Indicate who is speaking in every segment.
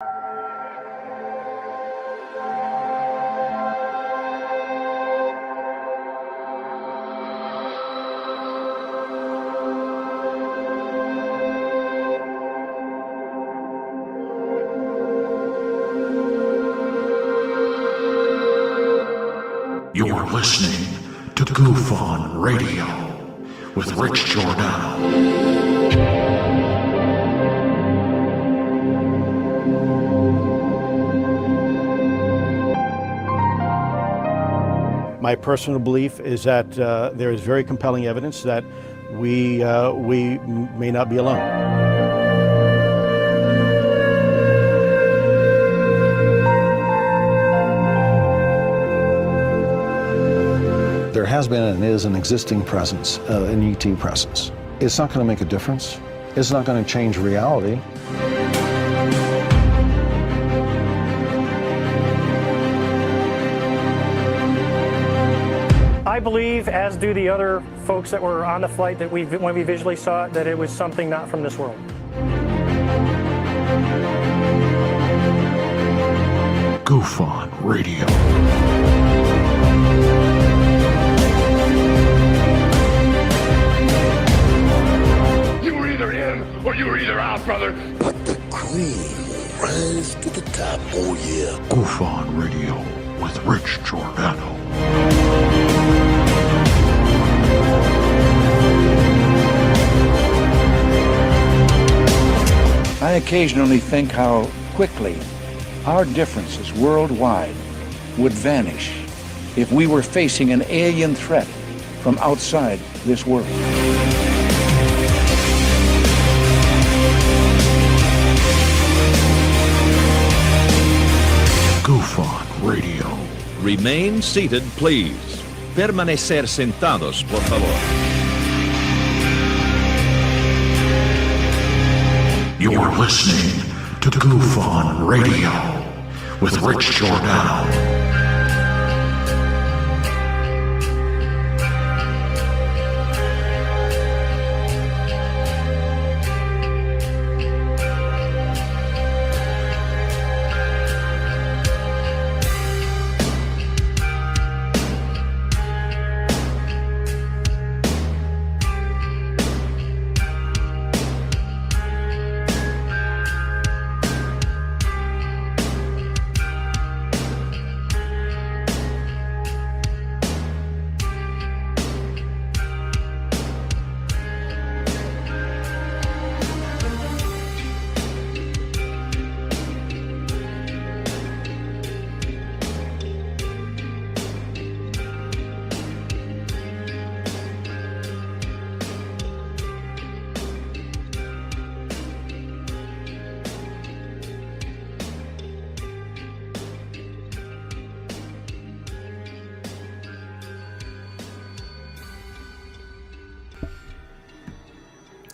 Speaker 1: You're listening to Goof On Radio with Rich Giordano.
Speaker 2: My personal belief is that there is very compelling evidence that we may not be alone.
Speaker 3: There has been and is an existing presence, an ET presence. It's not going to make a difference. It's not going to change reality.
Speaker 4: I believe, as do the other folks that were on the flight, that when we visually saw it, that it was something not from this world.
Speaker 1: Goof On Radio.
Speaker 5: Or you were either out, brother.
Speaker 6: But the cream will rise to the top, oh yeah.
Speaker 1: Goof On Radio with Rich Giordano.
Speaker 7: I occasionally think how quickly our differences worldwide would vanish if we were facing an alien threat from outside this world.
Speaker 1: Goof On Radio.
Speaker 8: Remain seated, please. Permanecer sentados, por favor.
Speaker 1: You're listening to Goof On Radio with Rich Giordano.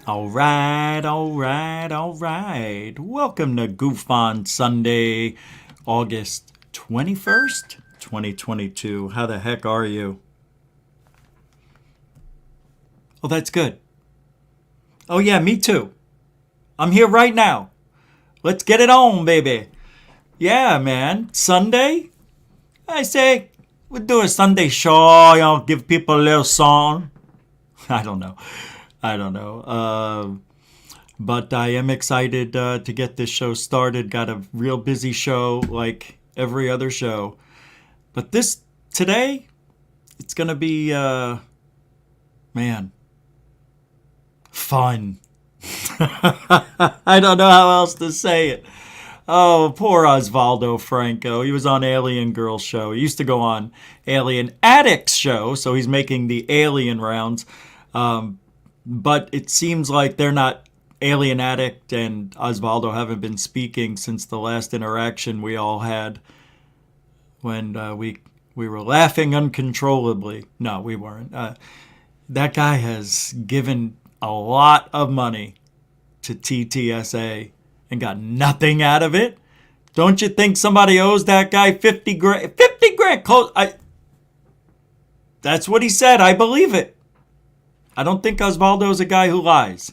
Speaker 9: All right. Welcome to Goof On Sunday, August 21st, 2022. How the heck are you? Oh, that's good. Oh, yeah, me too. I'm here right now. Let's get it on, baby. Yeah, man. Sunday? I say, we'll do a Sunday show, give people a little song. I don't know. But I am excited to get this show started. Got a real busy show like every other show. But today, it's going to be, fun. I don't know how else to say it. Oh, poor Osvaldo Franco. He was on Alien Girl show. He used to go on Alien Addicts show, so he's making the alien rounds. But it seems like they're not Alien Addict and Osvaldo haven't been speaking since the last interaction we all had when we were laughing uncontrollably. No, we weren't. That guy has given a lot of money to TTSA and got nothing out of it. Don't you think somebody owes that guy 50 grand? 50 grand! That's what he said. I believe it. I don't think Osvaldo is a guy who lies.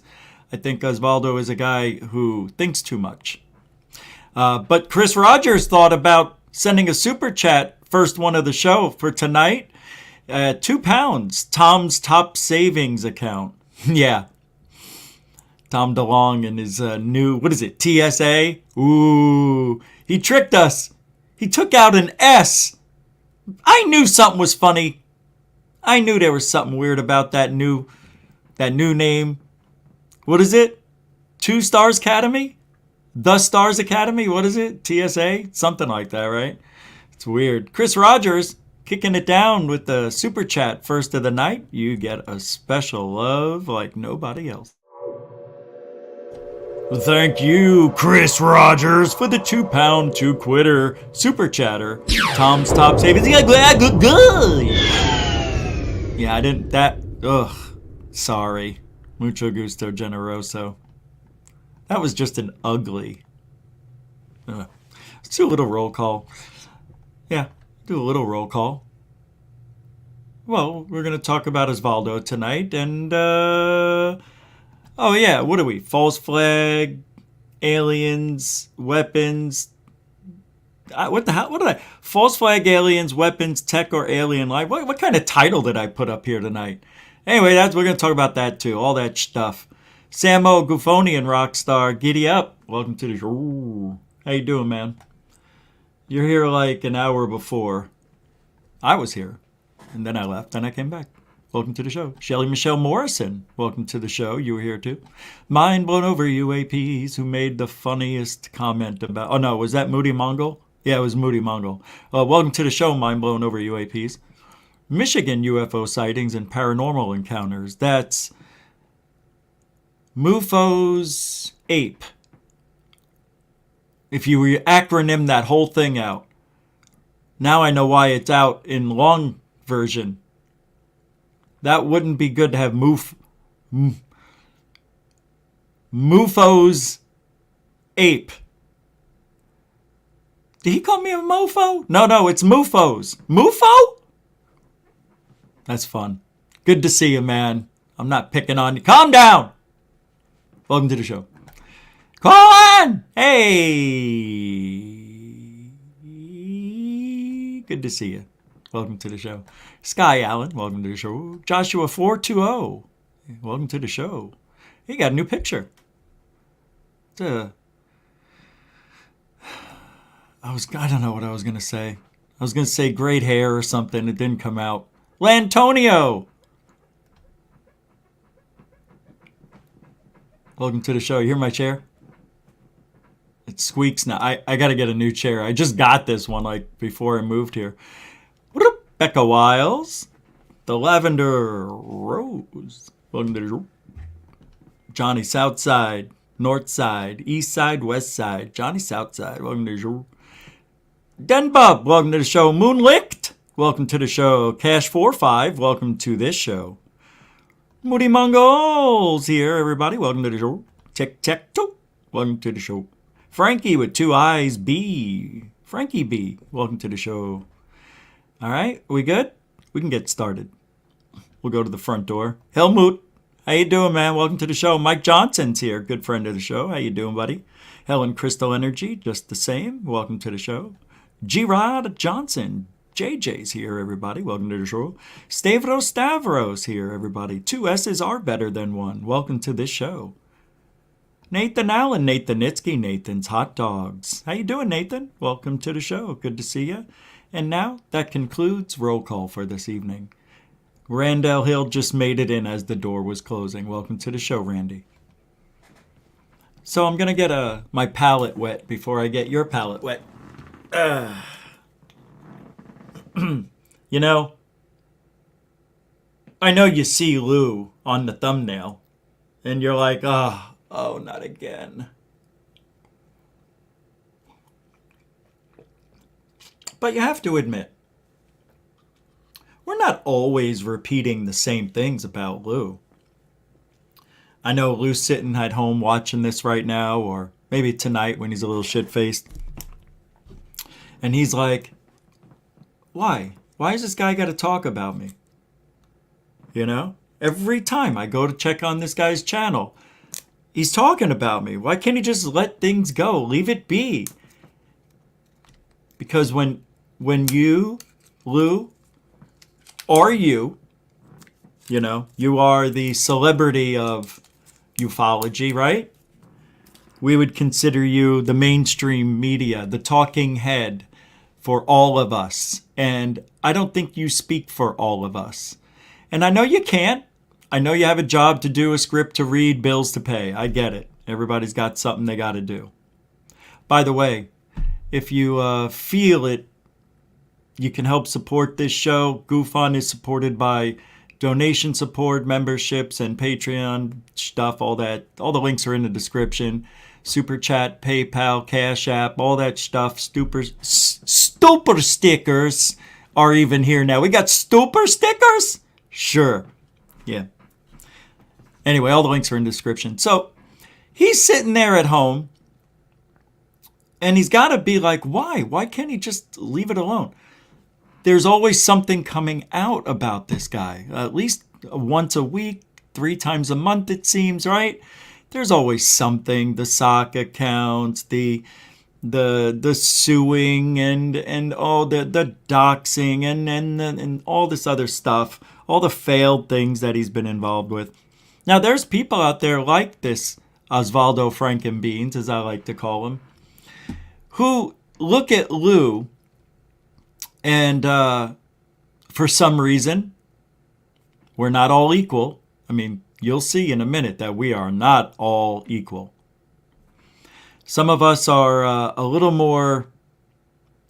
Speaker 9: I think Osvaldo is a guy who thinks too much. But Chris Rogers thought about sending a super chat, first one of the show for tonight. £2, Tom's top savings account. Yeah. Tom DeLong and his new, what is it, TSA? Ooh, he tricked us. He took out an S. I knew something was funny. I knew there was something weird about that new name. What is it? 2 Stars Academy? The Stars Academy? What is it? TSA? Something like that, right? It's weird. Chris Rogers kicking it down with the super chat first of the night. You get a special love like nobody else. Thank you, Chris Rogers, for the £2 2-quitter super chatter. Tom's top savings. Yeah, I didn't. Ugh. Sorry. Mucho gusto generoso. That was just an ugly. Let's do a little roll call. Yeah, do a little roll call. Well, we're going to talk about Osvaldo tonight, and, oh yeah, what are we? False flag, aliens, weapons. What the hell? What did I? False flag, aliens, weapons, tech, or alien life? What kind of title did I put up here tonight? Anyway, we're going to talk about that too, all that stuff. Samo, Goofonian Rockstar, giddy up. Welcome to the show. How you doing, man? You're here like an hour before. I was here, and then I left, and I came back. Welcome to the show. Shelly Michelle Morrison, welcome to the show. You were here too. Mind blown over UAPs, who made the funniest comment about... Oh no, was that Moody Mongol? Yeah, it was Moody Mongol. Welcome to the show, Mind blown over UAPs. Michigan UFO sightings and paranormal encounters. That's MUFO's Ape. If you acronym that whole thing out. Now I know why it's out in long version. That wouldn't be good to have MUFO's Ape. Did he call me a mofo? No, it's MUFO's. MUFO? That's fun. Good to see you, man. I'm not picking on you. Calm down. Welcome to the show. Call on! Hey! Good to see you. Welcome to the show. Sky Allen, welcome to the show. Joshua 420, welcome to the show. He got a new picture. I don't know what I was going to say. I was going to say great hair or something. It didn't come out. Lantonio! Welcome to the show. You hear my chair? It squeaks now. I got to get a new chair. I just got this one like before I moved here. What up, Becca Wiles? The Lavender Rose. Welcome to the show. Johnny Southside, North Side, East Side, West Side. Johnny Southside, welcome to the show. Denbub, welcome to the show. Moonlicht, welcome to the show. Cash45, welcome to this show. Moody Mongols here, everybody. Welcome to the show. Tic-tac-toe, welcome to the show. Frankie with 2 eyes, B. Frankie B, welcome to the show. All right, we good? We can get started. We'll go to the front door. Helmut, how you doing, man? Welcome to the show. Mike Johnson's here, good friend of the show. How you doing, buddy? Helen Crystal Energy, just the same. Welcome to the show. G-Rod Johnson, JJ's here, everybody. Welcome to the show. Stavros here, everybody. 2 S's are better than 1. Welcome to this show. Nathan Allen, Nathan Nitsky, Nathan's Hot Dogs. How you doing, Nathan? Welcome to the show. Good to see you. And now, that concludes roll call for this evening. Randall Hill just made it in as the door was closing. Welcome to the show, Randy. So I'm going to get my palate wet before I get your palate wet. You know, I know you see Lou on the thumbnail, and you're like, oh, not again. But you have to admit, we're not always repeating the same things about Lou. I know Lou's sitting at home watching this right now, or maybe tonight when he's a little shit-faced. And he's like, why? Why has this guy got to talk about me? You know? Every time I go to check on this guy's channel, he's talking about me. Why can't he just let things go? Leave it be. Because when you, Lou, or you are the celebrity of ufology, right? We would consider you the mainstream media, the talking head for all of us. And I don't think you speak for all of us. And I know you can't. I know you have a job to do, a script to read, bills to pay. I get it. Everybody's got something they got to do. By the way, if you feel it, you can help support this show. GoFund is supported by donation support, memberships, and Patreon stuff, all that. All the links are in the description. Super Chat, PayPal, Cash App, all that stuff. Stupor stickers are even here now. We got stupor stickers? Sure. Yeah. Anyway, all the links are in the description. So he's sitting there at home, and he's got to be like, why? Why can't he just leave it alone? There's always something coming out about this guy, at least once a week, 3 times a month, it seems, right? There's always something, the sock accounts, the suing and all the doxing and all this other stuff, all the failed things that he's been involved with. Now, there's people out there like this Osvaldo Frankenbeans, as I like to call him, who look at Lou and for some reason, we're not all equal. I mean, you'll see in a minute that we are not all equal. Some of us are a little more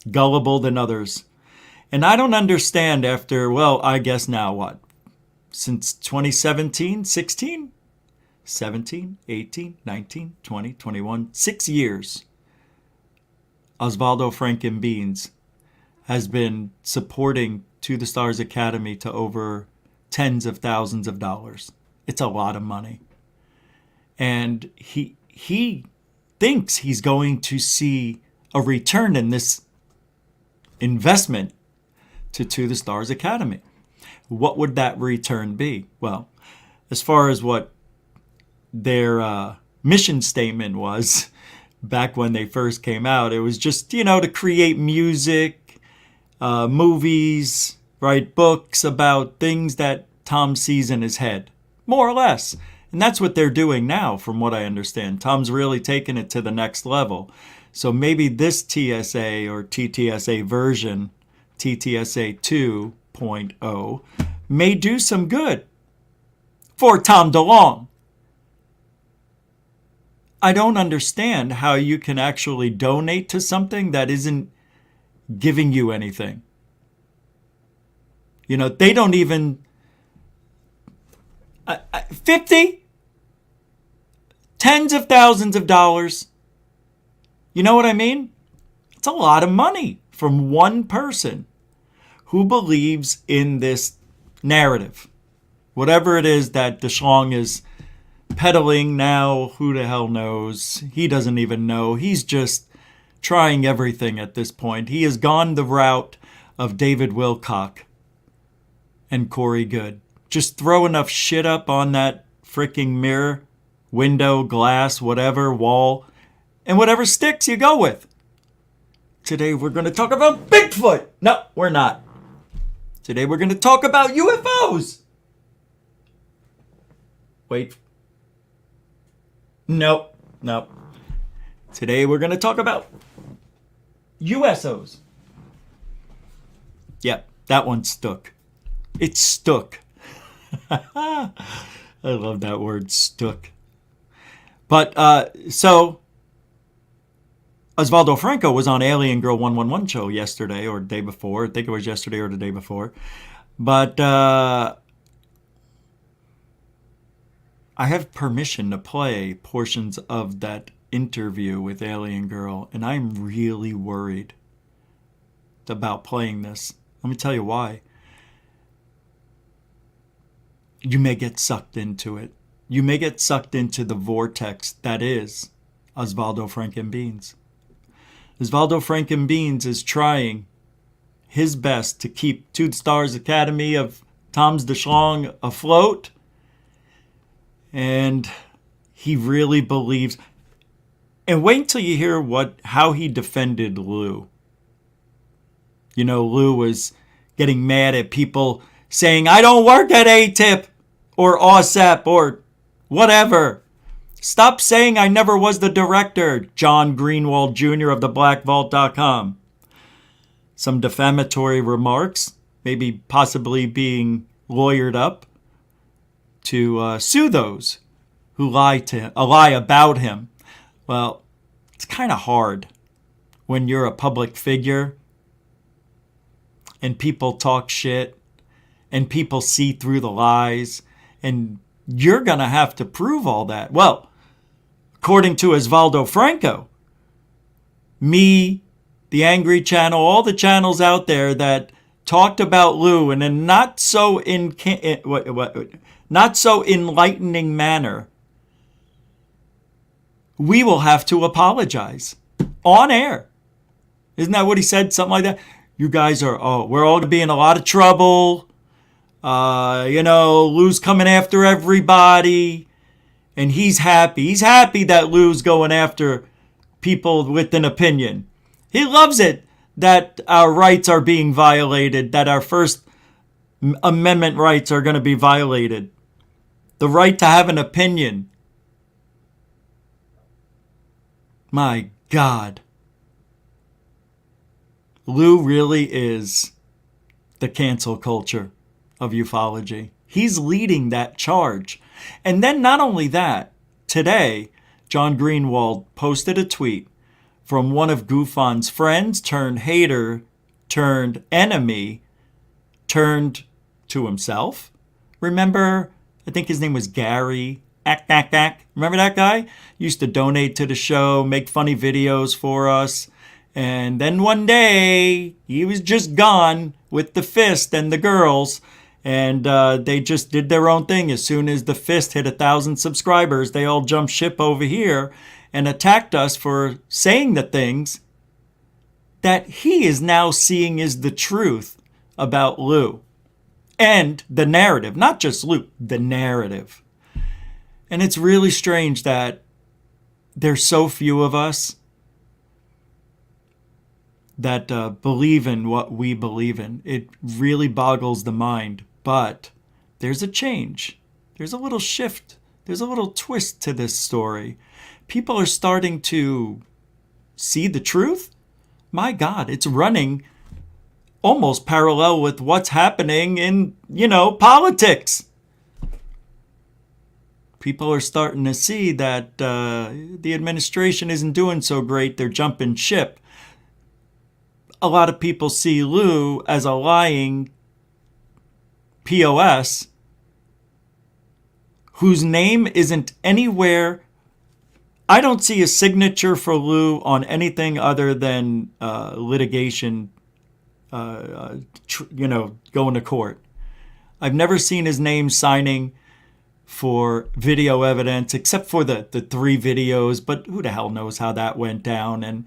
Speaker 9: gullible than others. And I don't understand after, well, I guess now what? Since 2017, 16, 17, 18, 19, 20, 21, 6 years, Osvaldo Frankenbeans has been supporting To the Stars Academy to over tens of thousands of dollars. It's a lot of money. And he thinks he's going to see a return in this investment to the Stars Academy. What would that return be? Well, as far as what their mission statement was back when they first came out, it was just, to create music, movies, write books about things that Tom sees in his head, more or less. And that's what they're doing now, from what I understand. Tom's really taken it to the next level. So maybe this TSA or TTSA version, TTSA 2.0, may do some good for Tom DeLonge. I don't understand how you can actually donate to something that isn't giving you anything. They don't even... 50? Tens of thousands of dollars. You know what I mean? It's a lot of money from one person who believes in this narrative. Whatever it is that DeShlong is peddling now, who the hell knows? He doesn't even know. He's just trying everything at this point. He has gone the route of David Wilcock and Corey Good. Just throw enough shit up on that freaking mirror, window, glass, whatever, wall, and whatever sticks you go with. Today we're going to talk about Bigfoot. No, we're not. Today we're going to talk about UFOs. Wait. Nope. Today we're going to talk about USOs. Yep, that one stuck. It stuck. I love that word, stuck. But, so, Osvaldo Franco was on Alien Girl 111 show yesterday or the day before. I think it was yesterday or the day before. But, I have permission to play portions of that interview with Alien Girl, and I'm really worried about playing this. Let me tell you why. You may get sucked into it. You may get sucked into the vortex that is Osvaldo Frankenbeans. Osvaldo Frankenbeans is trying his best to keep To the Stars Academy of Tom's DeShlong afloat. And he really believes. And wait until you hear how he defended Lou You know, Lou was getting mad at people saying, I don't work at ATIP or OSAP or whatever. Stop saying I never was the director, John Greenwald Jr. of theblackvault.com. Some defamatory remarks, maybe possibly being lawyered up to sue those who lie about him. Well, it's kind of hard when you're a public figure and people talk shit and people see through the lies, and you're going to have to prove all that. Well, according to Osvaldo Franco, me, the Angry Channel, all the channels out there that talked about Lou in a not so enlightening manner, we will have to apologize on air. Isn't that what he said? Something like that. You guys are, we're all going to be in a lot of trouble. Lou's coming after everybody. And he's happy. He's happy that Lou's going after people with an opinion. He loves it that our rights are being violated, that our First Amendment rights are going to be violated. The right to have an opinion. My God. Lou really is the cancel culture of ufology. He's leading that charge. And then not only that, today, John Greenwald posted a tweet from one of GUFON's friends turned hater turned enemy turned to himself. Remember, I think his name was Gary. Remember that guy? Used to donate to the show, make funny videos for us. And then one day, he was just gone with the fist and the girls. And they just did their own thing. As soon as the fist hit 1,000 subscribers, they all jumped ship over here and attacked us for saying the things that he is now seeing is the truth about Lou. And the narrative, not just Lou, the narrative. And it's really strange that there's so few of us that believe in what we believe in. It really boggles the mind. But there's a change. There's a little shift. There's a little twist to this story. People are starting to see the truth. My God, it's running almost parallel with what's happening in, politics. People are starting to see that the administration isn't doing so great. They're jumping ship. A lot of people see Lou as a lying POS whose name isn't anywhere. I don't see a signature for Lou on anything other than litigation, going to court. I've never seen his name signing for video evidence except for the 3 videos, but who the hell knows how that went down. And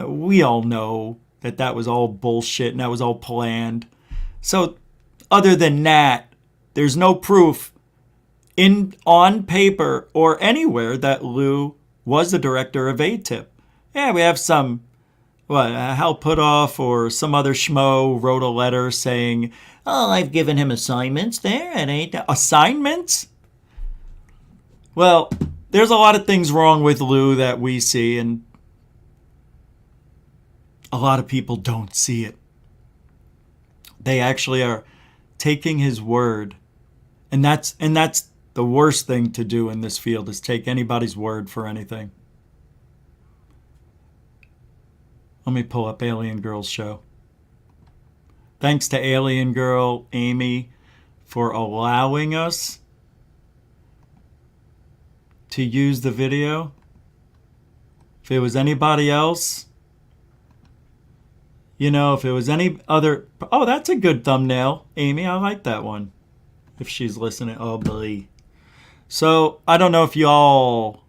Speaker 9: we all know that was all bullshit and that was all planned. So other than that, there's no proof on paper or anywhere that Lou was the director of ATIP. Yeah, we have some, Hal Putoff or some other schmo wrote a letter saying, I've given him assignments there at ATIP. Assignments? Well, there's a lot of things wrong with Lou that we see, and a lot of people don't see it. They actually are taking his word. And that's the worst thing to do in this field, is take anybody's word for anything. Let me pull up Alien Girl's show. Thanks to Alien Girl, Amy, for allowing us to use the video. If it was anybody else, if it was any other... Oh, that's a good thumbnail, Amy. I like that one. If she's listening. Oh, boy. So, I don't know if y'all...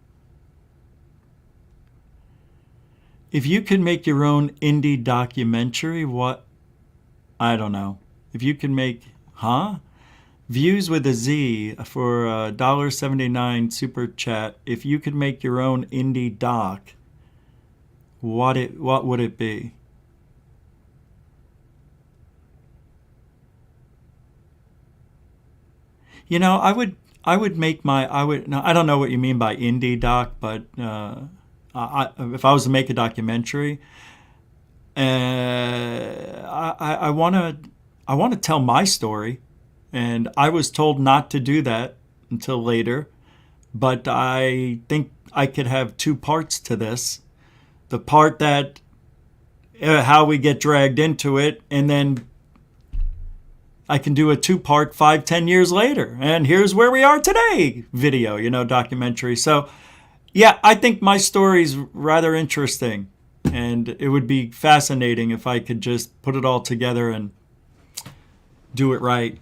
Speaker 9: If you could make your own indie documentary, what... I don't know. If you could make... Views with a Z for $1.79 super chat. If you could make your own indie doc, what would it be? I would make my, now, I don't know what you mean by indie doc, but if I was to make a documentary, I want to tell my story, and I was told not to do that until later, but I think I could have two parts to this. The part that how we get dragged into it, and then I can do a 2-part 5-10 years later, and here's where we are today video, documentary. So yeah, I think my story's rather interesting, and it would be fascinating if I could just put it all together and do it right.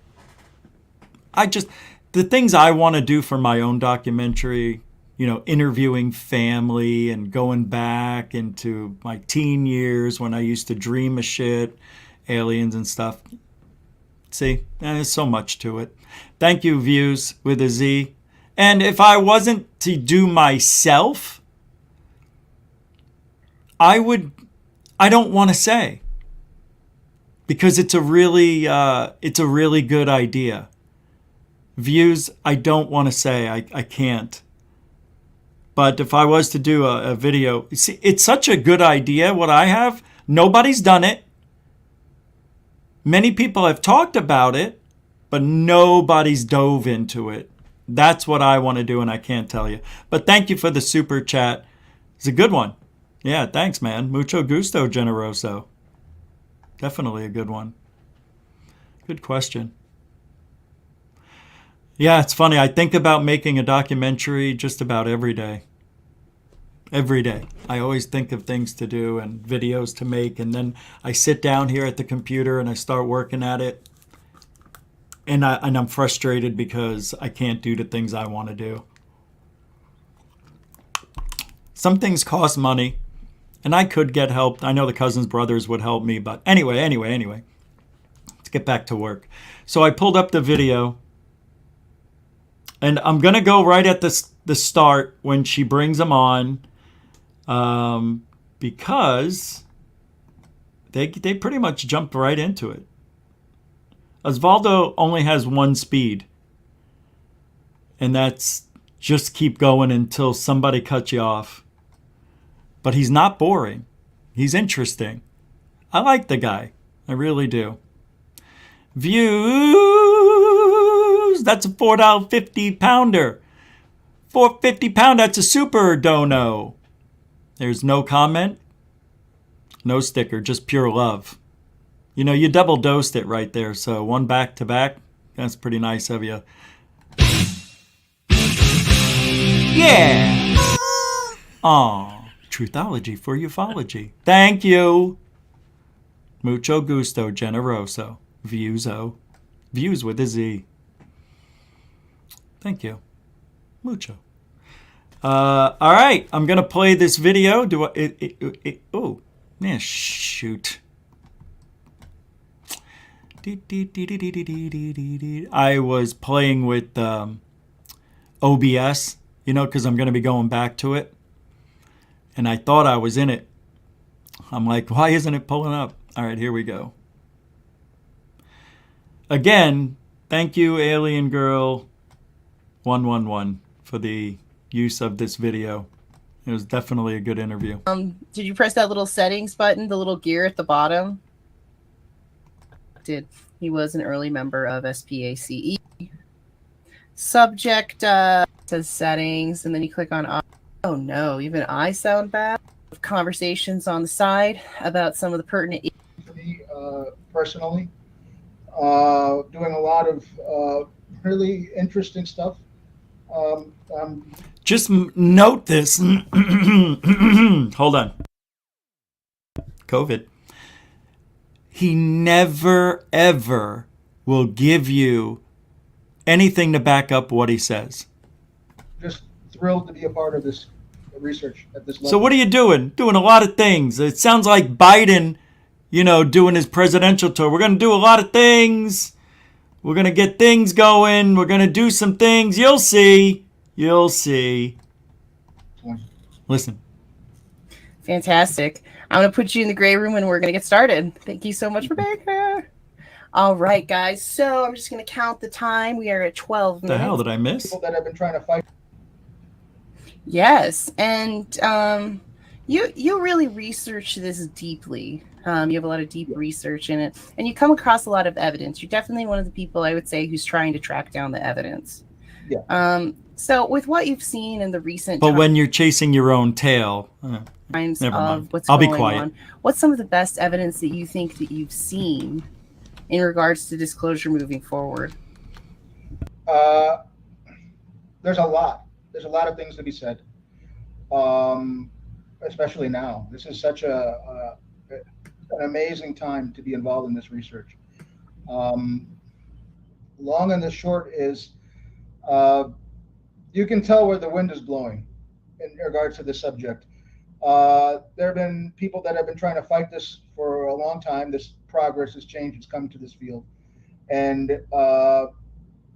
Speaker 9: The things I want to do for my own documentary, interviewing family and going back into my teen years when I used to dream of shit, aliens and stuff. See, there's so much to it. Thank you, Views with a Z. And if I wasn't to do myself, I don't want to say, because it's a really good idea. Views, I don't want to say, I can't. But if I was to do a video, see, it's such a good idea what I have. Nobody's done it. Many people have talked about it, but nobody's dove into it. That's what I want to do, and I can't tell you. But thank you for the super chat. It's a good one. Yeah, thanks, man. Mucho gusto, generoso. Definitely a good one. Good question. Yeah, it's funny. I think about making a documentary just about every day. Every day. I always think of things to do and videos to make, and then I sit down here at the computer and I start working at it. And I'm frustrated because I can't do the things I want to do. Some things cost money, and I could get help. I know the Cousins Brothers would help me, but anyway. Let's get back to work. So I pulled up the video, and I'm going to go right at the start when she brings them on, because they pretty much jumped right into it. Osvaldo only has one speed, and that's just keep going until somebody cuts you off. But he's not boring. He's interesting. I like the guy. I really do. Views. That's a $4.50 pounder. $4.50, that's a super dono. There's no comment, no sticker, just pure love. You double dosed it right there, so one back to back. That's pretty nice of you. Yeah! Aw, truthology for ufology. Thank you. Mucho gusto, generoso. Viewso. Views with a Z. Thank you. Mucho. All right, I'm gonna play this video. Oh, yeah, shoot. I was playing with OBS, because I'm gonna be going back to it, and I thought I was in it. I'm like, why isn't it pulling up? All right, here we go. Again, thank you, Alien Girl 111, for the use of this video. It was definitely a good interview.
Speaker 10: Did you press that little settings button, the little gear at the bottom? He was an early member of SPACE. Subject says settings, and then you click on oh no, even I sound bad. Conversations on the side about some of the pertinent.
Speaker 11: For me personally, doing a lot of really interesting stuff.
Speaker 9: Just note this. Hold on. COVID. He never, ever will give you anything to back up what he says.
Speaker 11: Just thrilled to be a part of this research at this level.
Speaker 9: So what are you doing? Doing a lot of things. It sounds like Biden, doing his presidential tour. We're going to do a lot of things. We're going to get things going. We're going to do some things. You'll see. You'll see. Listen.
Speaker 10: Fantastic. I'm going to put you in the gray room and we're going to get started. Thank you so much for being here. All right, guys. So I'm just going to count the time. We are at 12 minutes.
Speaker 9: The hell did I miss?
Speaker 11: People that have been trying to fight.
Speaker 10: Yes, and you really research this deeply. You have a lot of deep research in it, and you come across a lot of evidence. You're definitely one of the people, I would say, who's trying to track down the evidence.
Speaker 11: Yeah.
Speaker 10: So with what you've seen in the recent
Speaker 9: But when you're chasing your own tail,
Speaker 10: times
Speaker 9: never mind.
Speaker 10: of what's
Speaker 9: I'll be
Speaker 10: going
Speaker 9: quiet.
Speaker 10: on, what's some of the best evidence that you think that you've seen in regards to disclosure moving forward?
Speaker 11: There's a lot. There's a lot of things to be said, especially now. This is such an amazing time to be involved in this research. Long and the short is, you can tell where the wind is blowing in regards to this subject. There have been people that have been trying to fight this for a long time. This progress, this change has come to this field, and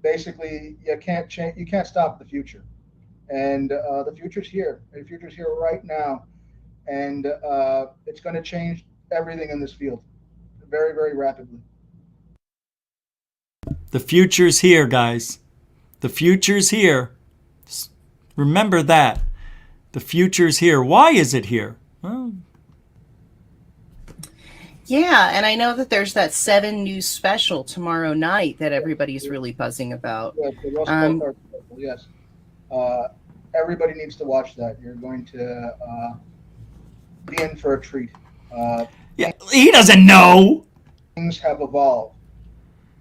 Speaker 11: basically you can't change. You can't stop the future, and the future's here. The future's here right now, and it's going to change everything in this field very, very rapidly.
Speaker 9: The future's here, guys. The future's here. Remember that. The future's here. Why is it here? Well,
Speaker 10: yeah, and I know that there's that 7 News special tomorrow night that everybody's really buzzing about.
Speaker 11: Yeah, the Russell Clark special, yes. Everybody needs to watch that. You're going to be in for a treat.
Speaker 9: yeah, he doesn't know.
Speaker 11: Things have evolved.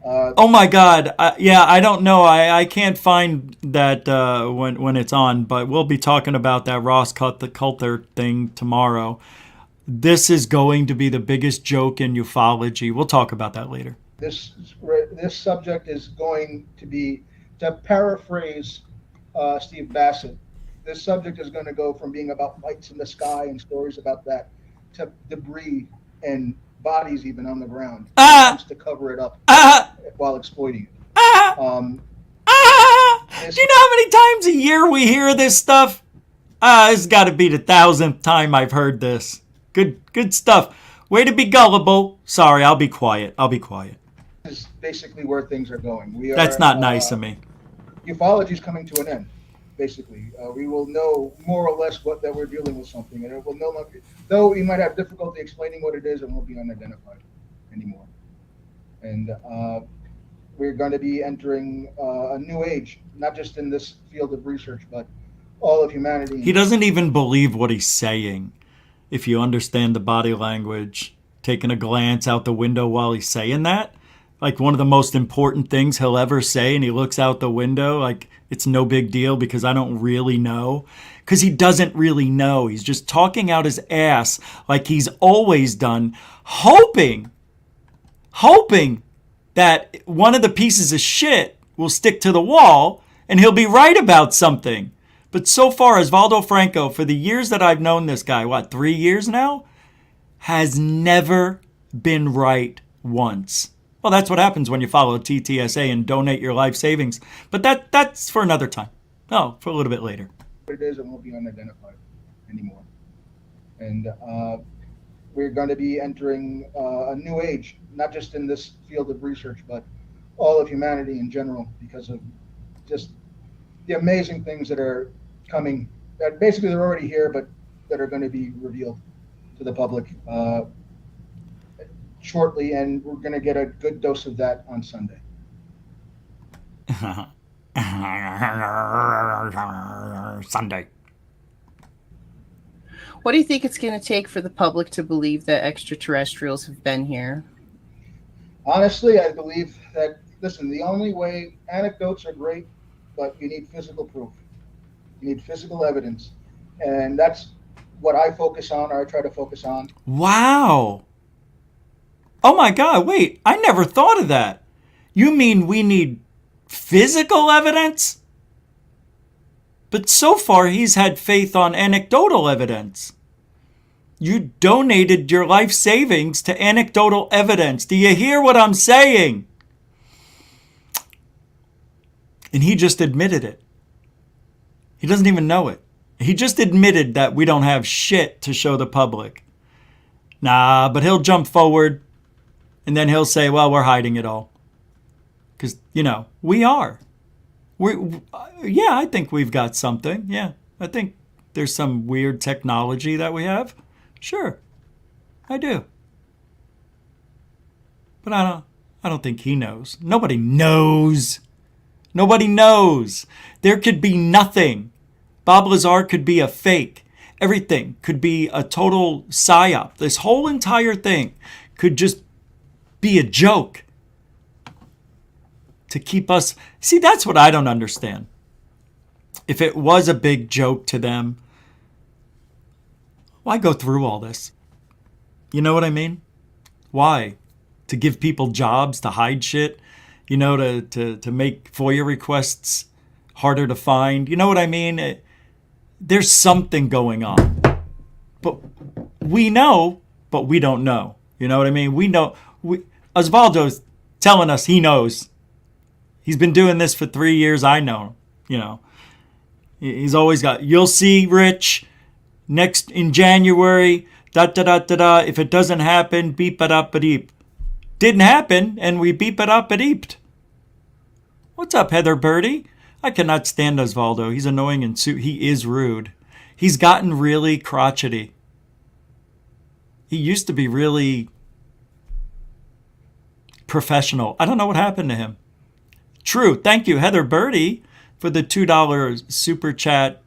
Speaker 9: Oh my God! I don't know. I can't find that when it's on, but we'll be talking about that Ross Coulter thing tomorrow. This is going to be the biggest joke in ufology. We'll talk about that later.
Speaker 11: This subject is going to be, to paraphrase Steve Bassett, this subject is going to go from being about lights in the sky and stories about that to debris and bodies even on the ground to cover it up while exploiting it.
Speaker 9: Do you know how many times a year we hear this stuff? It's got to be the 1,000th time I've heard this. Good stuff. Way to be gullible. Sorry, I'll be quiet.
Speaker 11: This is basically where things are going.
Speaker 9: That's not nice of me.
Speaker 11: Ufology is coming to an end. Basically, we will know more or less that we're dealing with something, and it will no longer, though we might have difficulty explaining what it is, it won't be unidentified anymore. And we're going to be entering a new age, not just in this field of research, but all of humanity.
Speaker 9: He doesn't even believe what he's saying. If you understand the body language, taking a glance out the window while he's saying that, like one of the most important things he'll ever say, and he looks out the window like it's no big deal because I don't really know. Because he doesn't really know. He's just talking out his ass like he's always done, hoping that one of the pieces of shit will stick to the wall and he'll be right about something. But so far, Osvaldo Franco, for the years that I've known this guy, 3 years now, has never been right once. Well, that's what happens when you follow TTSA and donate your life savings. But that's for another time. Oh, for a little bit later.
Speaker 11: What it is, it won't be unidentified anymore. And we're going to be entering a new age, not just in this field of research, but all of humanity in general, because of just the amazing things that are coming, that basically they're already here, but that are going to be revealed to the public shortly, and we're going to get a good dose of that on Sunday.
Speaker 9: Sunday.
Speaker 10: What do you think it's going to take for the public to believe that extraterrestrials have been here?
Speaker 11: Honestly, I believe that, listen, the only way, anecdotes are great, but you need physical proof. You need physical evidence. And that's what I focus on, or I try to focus on.
Speaker 9: Wow. Oh my God, wait, I never thought of that. You mean we need physical evidence? But so far he's had faith on anecdotal evidence. You donated your life savings to anecdotal evidence. Do you hear what I'm saying? And he just admitted it. He doesn't even know it. He just admitted that we don't have shit to show the public. Nah, but he'll jump forward. And then he'll say, well, we're hiding it all. Because, we are. Yeah, I think we've got something. Yeah, I think there's some weird technology that we have. Sure, I do. But I don't think he knows. Nobody knows. Nobody knows. There could be nothing. Bob Lazar could be a fake. Everything could be a total psyop. This whole entire thing could just be a joke to keep us. See, that's what I don't understand. If it was a big joke to them, why go through all this? You know what I mean? Why? To give people jobs, to hide shit, to make FOIA requests harder to find. You know what I mean? There's something going on. But we know, but we don't know. You know what I mean? We know. Osvaldo's telling us he knows. He's been doing this for 3 years. I know. He's always got, you'll see, Rich, next in January, da-da-da-da-da. If it doesn't happen, beep-a-da-ba-deep. Didn't happen, and we beep-a-da-ba-deeped. What's up, Heather Birdie? I cannot stand Osvaldo. He's annoying and he is rude. He's gotten really crotchety. He used to be really professional. I don't know what happened to him. True. Thank you, Heather Birdie, for the $2 super chat.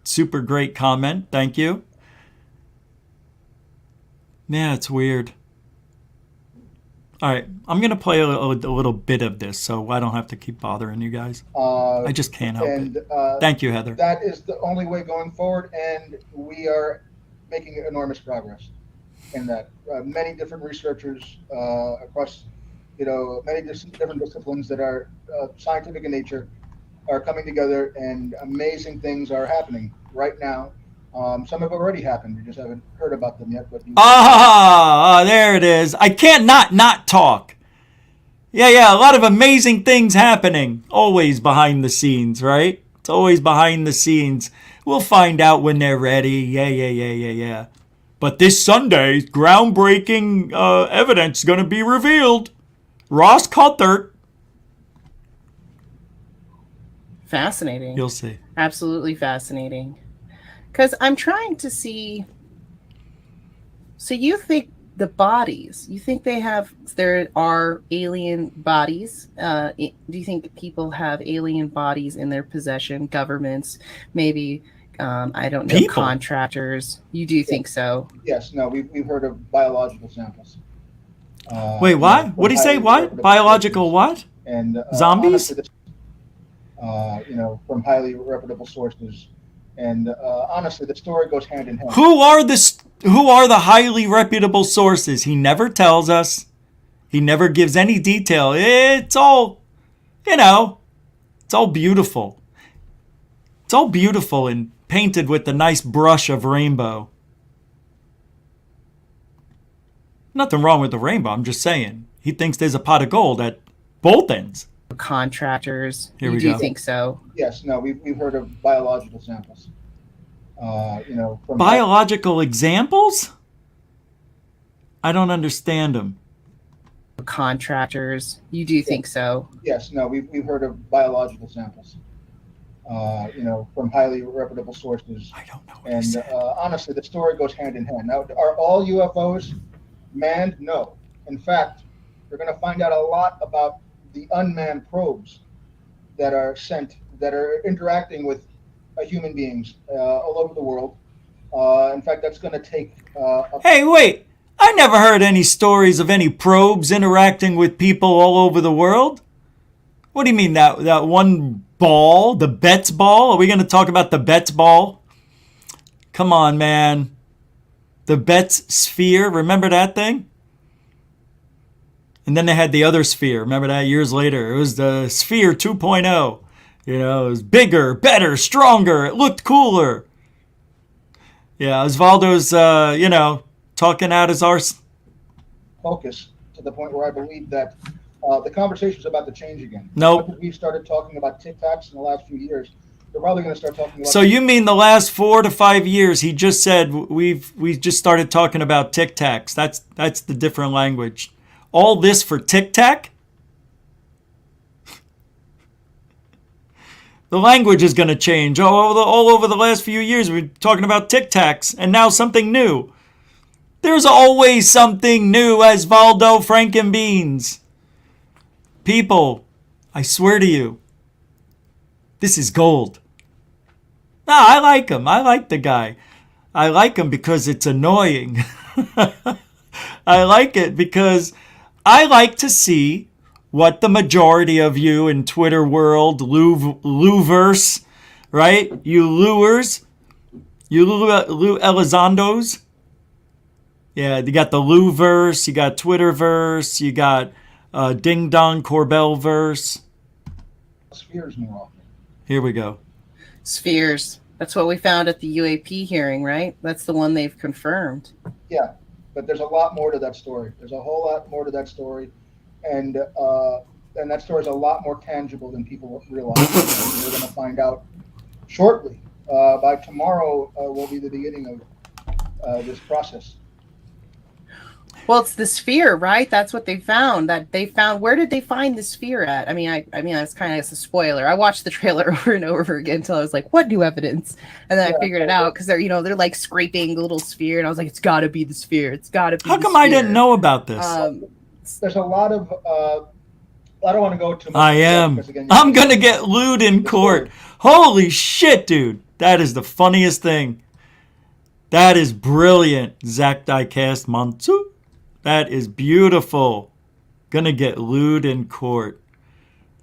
Speaker 9: Super great comment. Thank you. Yeah, it's weird. All right, I'm going to play a little bit of this so I don't have to keep bothering you guys. I just can't help it. Thank you, Heather.
Speaker 11: That is the only way going forward, and we are making enormous progress in that. Many different researchers across, many different disciplines that are scientific in nature are coming together, and amazing things are happening right now. Some have already happened. We just haven't heard about them yet. But
Speaker 9: there it is. I can't not talk. Yeah, a lot of amazing things happening. Always behind the scenes, right? It's always behind the scenes. We'll find out when they're ready. Yeah. But this Sunday, groundbreaking evidence is going to be revealed. Ross Cuthert.
Speaker 10: Fascinating.
Speaker 9: You'll see.
Speaker 10: Absolutely fascinating. Because I'm trying to see. So you think the bodies? You think there are alien bodies? Do you think people have alien bodies in their possession? Governments, maybe. I don't know.
Speaker 9: People.
Speaker 10: Contractors. You do think so?
Speaker 11: Yes. No. We've heard of biological samples.
Speaker 9: Wait, what? What did he say? What? Biological what?
Speaker 11: And
Speaker 9: zombies?
Speaker 11: Honestly, from highly reputable sources. And honestly, the story goes hand in hand.
Speaker 9: Who are the highly reputable sources? He never tells us. He never gives any detail. It's all, it's all beautiful. It's all beautiful and painted with the nice brush of rainbow. Nothing wrong with the rainbow. I'm just saying. He thinks there's a pot of gold at both ends.
Speaker 10: Contractors.
Speaker 9: Here we
Speaker 10: do
Speaker 9: go.
Speaker 10: Think so?
Speaker 11: Yes. No. We've heard of biological samples. From
Speaker 9: biological examples? I don't understand them.
Speaker 10: Contractors. You do think so?
Speaker 11: Yes. No. We've heard of biological samples. From highly reputable sources.
Speaker 9: I don't know.
Speaker 11: And honestly, the story goes hand in hand. Now, are all UFOs manned? No. In fact, we're going to find out a lot about the unmanned probes that are sent, that are interacting with human beings all over the world. In fact, that's going to take...
Speaker 9: Hey, wait! I never heard any stories of any probes interacting with people all over the world. What do you mean, that one ball, the Betts ball? Are we going to talk about the Betts ball? Come on, man. The Betts sphere, remember that thing? And then they had the other sphere. Remember that years later? It was the Sphere 2.0. It was bigger, better, stronger. It looked cooler. Yeah, Osvaldo's, talking out his arse.
Speaker 11: Focus to the point where I believe that the conversation's about to change again.
Speaker 9: Nope.
Speaker 11: We've started talking about Tic Tacs in the last few years. They're probably going to start talking about...
Speaker 9: So you mean the last 4 to 5 years? He just said we just started talking about Tic Tacs. That's the different language. All this for Tic Tac? The language is going to change. All over the last few years, we're talking about Tic Tacs, and now something new. There's always something new, Osvaldo Frankenbeans. People, I swear to you, this is gold. No, I like him. I like the guy. I like him because it's annoying. I like it because I like to see what the majority of you in Twitter world, Luverse, right? You lures, you Elizondos. Yeah, you got the Luverse, you got Twitterverse, you got Ding Dong Corbellverse.
Speaker 11: Spheres more often.
Speaker 9: Here we go.
Speaker 10: Spheres. That's what we found at the UAP hearing, right? That's the one they've confirmed.
Speaker 11: Yeah, but there's a lot more to that story. There's a whole lot more to that story, and that story is a lot more tangible than people realize. We're going to find out shortly. By tomorrow will be the beginning of this process.
Speaker 10: Well, it's the sphere, right? That's what they found. Where did they find the sphere at? I mean, it's kind of a spoiler. I watched the trailer over and over again until I was like, "What new evidence?" And then I figured it out because they're like scraping the little sphere, and I was like, "It's got to be the sphere. It's got to be."
Speaker 9: How come I didn't know about this?
Speaker 11: There's a lot of. I don't want to go too much.
Speaker 9: I am. I'm gonna get lewd in court. Holy shit, dude! That is the funniest thing. That is brilliant, Zach Diecast Montu. That is beautiful. Gonna get lewd in court.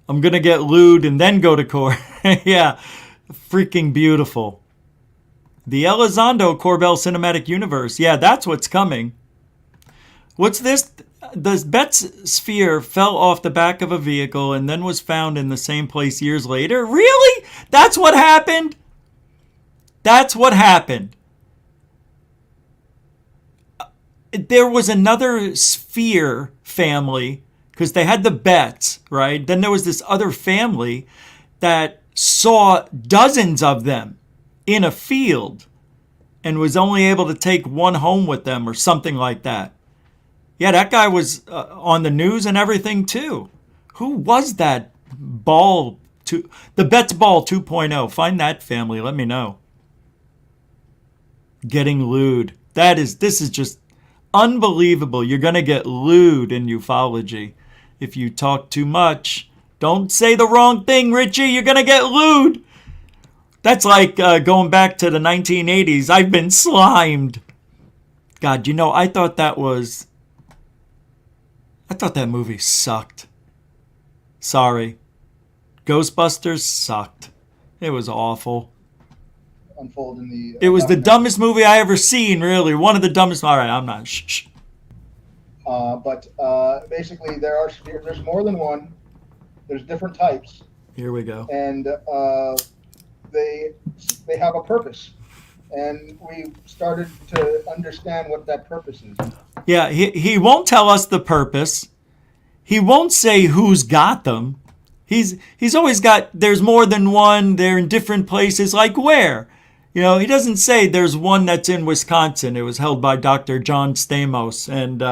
Speaker 9: I'm gonna get lewd and then go to court. Yeah, freaking beautiful. The Elizondo Corbell Cinematic Universe. Yeah, that's what's coming. What's this? The Bet's sphere fell off the back of a vehicle and then was found in the same place years later. Really? That's what happened? That's what happened. There was another sphere family, because they had the Betts, right? Then there was this other family that saw dozens of them in a field and was only able to take one home with them or something like that. Yeah, that guy was on the news and everything too. Who was that the Betts Ball 2.0? Find that family. Let me know. Getting lewd. This is just unbelievable. You're going to get lewd in ufology. If you talk too much, don't say the wrong thing, Richie. You're going to get lewd. That's like going back to the 1980s. I've been slimed. God, I thought that movie sucked. Sorry. Ghostbusters sucked. It was awful.
Speaker 11: Unfold in the.
Speaker 9: It was the dumbest movie I ever seen, really. One of the dumbest. All right, I'm not. Shh.
Speaker 11: But basically, there's more than one. There's different types.
Speaker 9: Here we go.
Speaker 11: And they have a purpose, and we started to understand what that purpose is.
Speaker 9: Yeah, he won't tell us the purpose. He won't say who's got them. He's always got. There's more than one. They're in different places. Like where? He doesn't say there's one that's in Wisconsin. It was held by Dr. John Stamos. And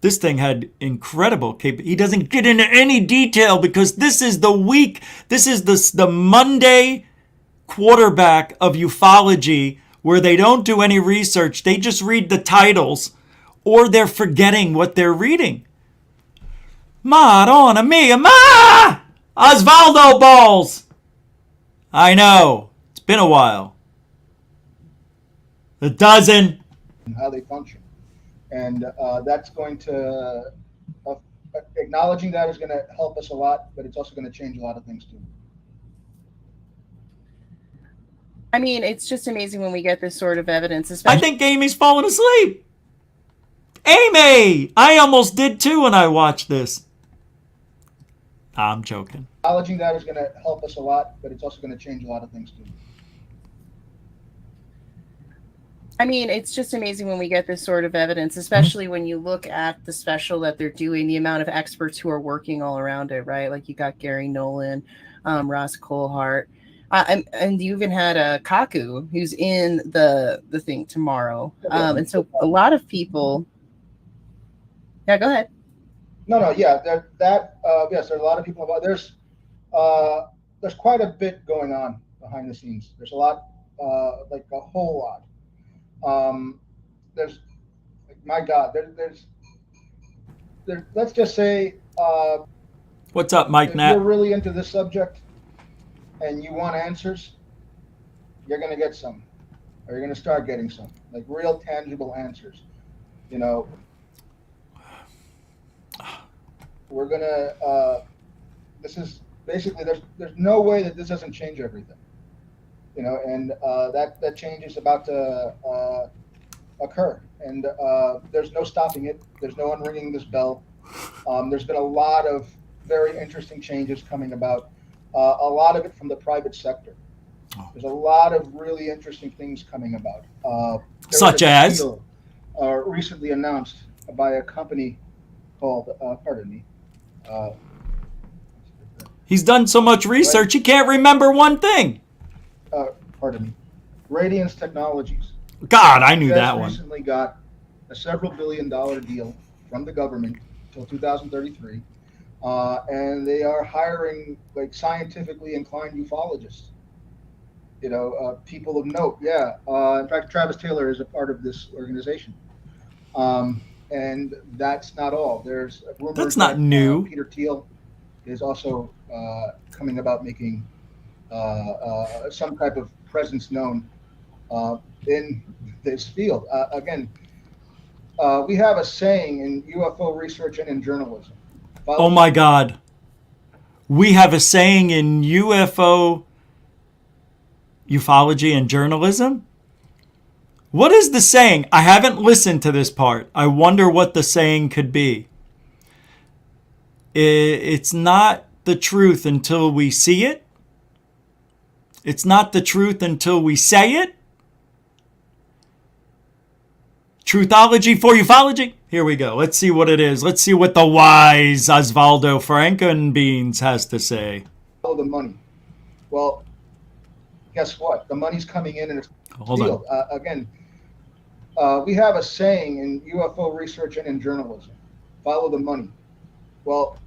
Speaker 9: this thing had incredible capability. He doesn't get into any detail because this is the Monday quarterback of ufology where they don't do any research. They just read the titles or they're forgetting what they're reading. Madonna mia, ma! Osvaldo balls! I know. It's been a while. A dozen.
Speaker 11: And how they function. And that's going to, acknowledging that is going to help us a lot, but it's also going to change a lot of things too.
Speaker 10: I mean, it's just amazing when we get this sort of evidence. Especially
Speaker 9: I think Amy's falling asleep. Amy! I almost did too when I watched this. I'm joking.
Speaker 11: Acknowledging that is going to help us a lot, but it's also going to change a lot of things too.
Speaker 10: I mean, it's just amazing when we get this sort of evidence, especially when you look at the special that they're doing, the amount of experts who are working all around it, right? Like you got Gary Nolan, Ross Coulthart, and you even had Kaku, who's in the thing tomorrow. And so a lot of people... Yeah, go ahead.
Speaker 11: No, yeah, yes, there are a lot of people involved. There's quite a bit going on behind the scenes. There's a lot, like a whole lot. There's, my God, let's just say,
Speaker 9: What's up, Mike
Speaker 11: if
Speaker 9: Knapp?
Speaker 11: you're really into this subject and you want answers, you're going to get some, or you're going to start getting some, like real tangible answers. You know, we're going to, this is basically, there's no way that this doesn't change everything. You know, and that change is about to occur, and there's no stopping it. There's no unringing this bell. There's been a lot of very interesting changes coming about, a lot of it from the private sector. There's a lot of really interesting things coming about.
Speaker 9: Such as?
Speaker 11: Deal, recently announced by a company called, pardon me.
Speaker 9: He's done so much research, he can't remember one thing.
Speaker 11: Pardon me. Radiance Technologies.
Speaker 9: God, I knew that one.
Speaker 11: Recently got a several $billion deal from the government till 2033, and they are hiring like scientifically inclined ufologists. You know, people of note. Yeah. In fact, Travis Taylor is a part of this organization. And that's not all. There's rumors
Speaker 9: that's not new.
Speaker 11: Peter Thiel is also coming about making some type of presence known in this field. Again, we have a saying in UFO research and in journalism.
Speaker 9: Oh my God. We have a saying in ufology and journalism? What is the saying? I haven't listened to this part. I wonder what the saying could be. It's not the truth until we see it. It's not the truth until we say it. Truthology for ufology. Here we go. Let's see what it is. Let's see what the wise Osvaldo Franco and Beans has to say.
Speaker 11: Follow the money. Well, guess what? The money's coming in and it's
Speaker 9: Hold on.
Speaker 11: Again, we have a saying in UFO research and in journalism. Follow the money. Well,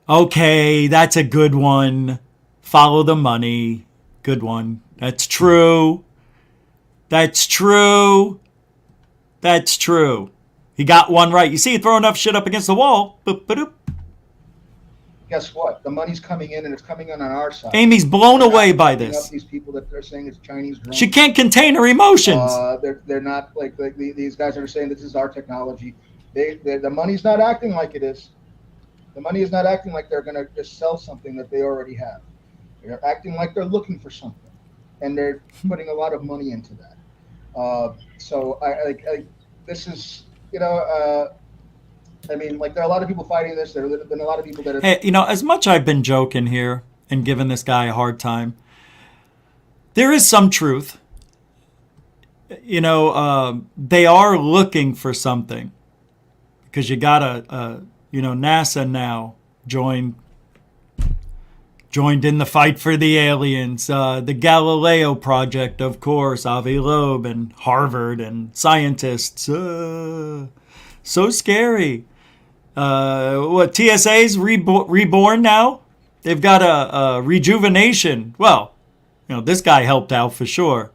Speaker 9: okay, that's a good one. Follow the money. Good one. That's true. That's true. That's true. He got one right. You see, you throw enough shit up against the wall. Boop, ba-doop.
Speaker 11: Guess what? The money's coming in and it's coming in on our side.
Speaker 9: Amy's blown away by this.
Speaker 11: These people that they're saying it's Chinese drones.
Speaker 9: She can't contain her emotions.
Speaker 11: They're not like these guys are saying this is our technology. The money's not acting like it is. The money is not acting like they're going to just sell something that they already have. They're acting like they're looking for something, and they're putting a lot of money into that. So I this is, you know, I mean, like there are a lot of people fighting this. There have been a lot of people that have.
Speaker 9: Hey, you know, as much I've been joking here and giving this guy a hard time, there is some truth. You know, they are looking for something because you got you know, NASA now joined in the fight for the aliens. The Galileo project, of course, Avi Loeb and Harvard and scientists. So scary. What, TSA's reborn now? They've got a rejuvenation. Well, you know, this guy helped out for sure.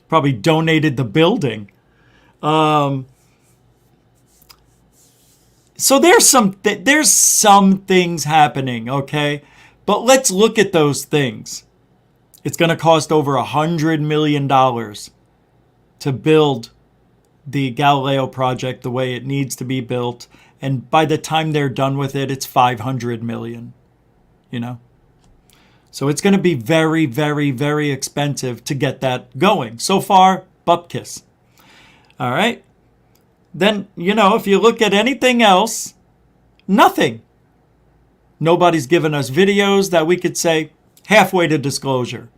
Speaker 9: Probably donated the building. So there's some things happening, okay? But let's look at those things. It's going to cost over $100 million to build the Galileo project the way it needs to be built. And by the time they're done with it, it's $500 million, you know? So it's going to be very, very, very expensive to get that going. So far, bupkis. All right? Then, you know, if you look at anything else, nothing. Nobody's given us videos that we could say halfway to disclosure.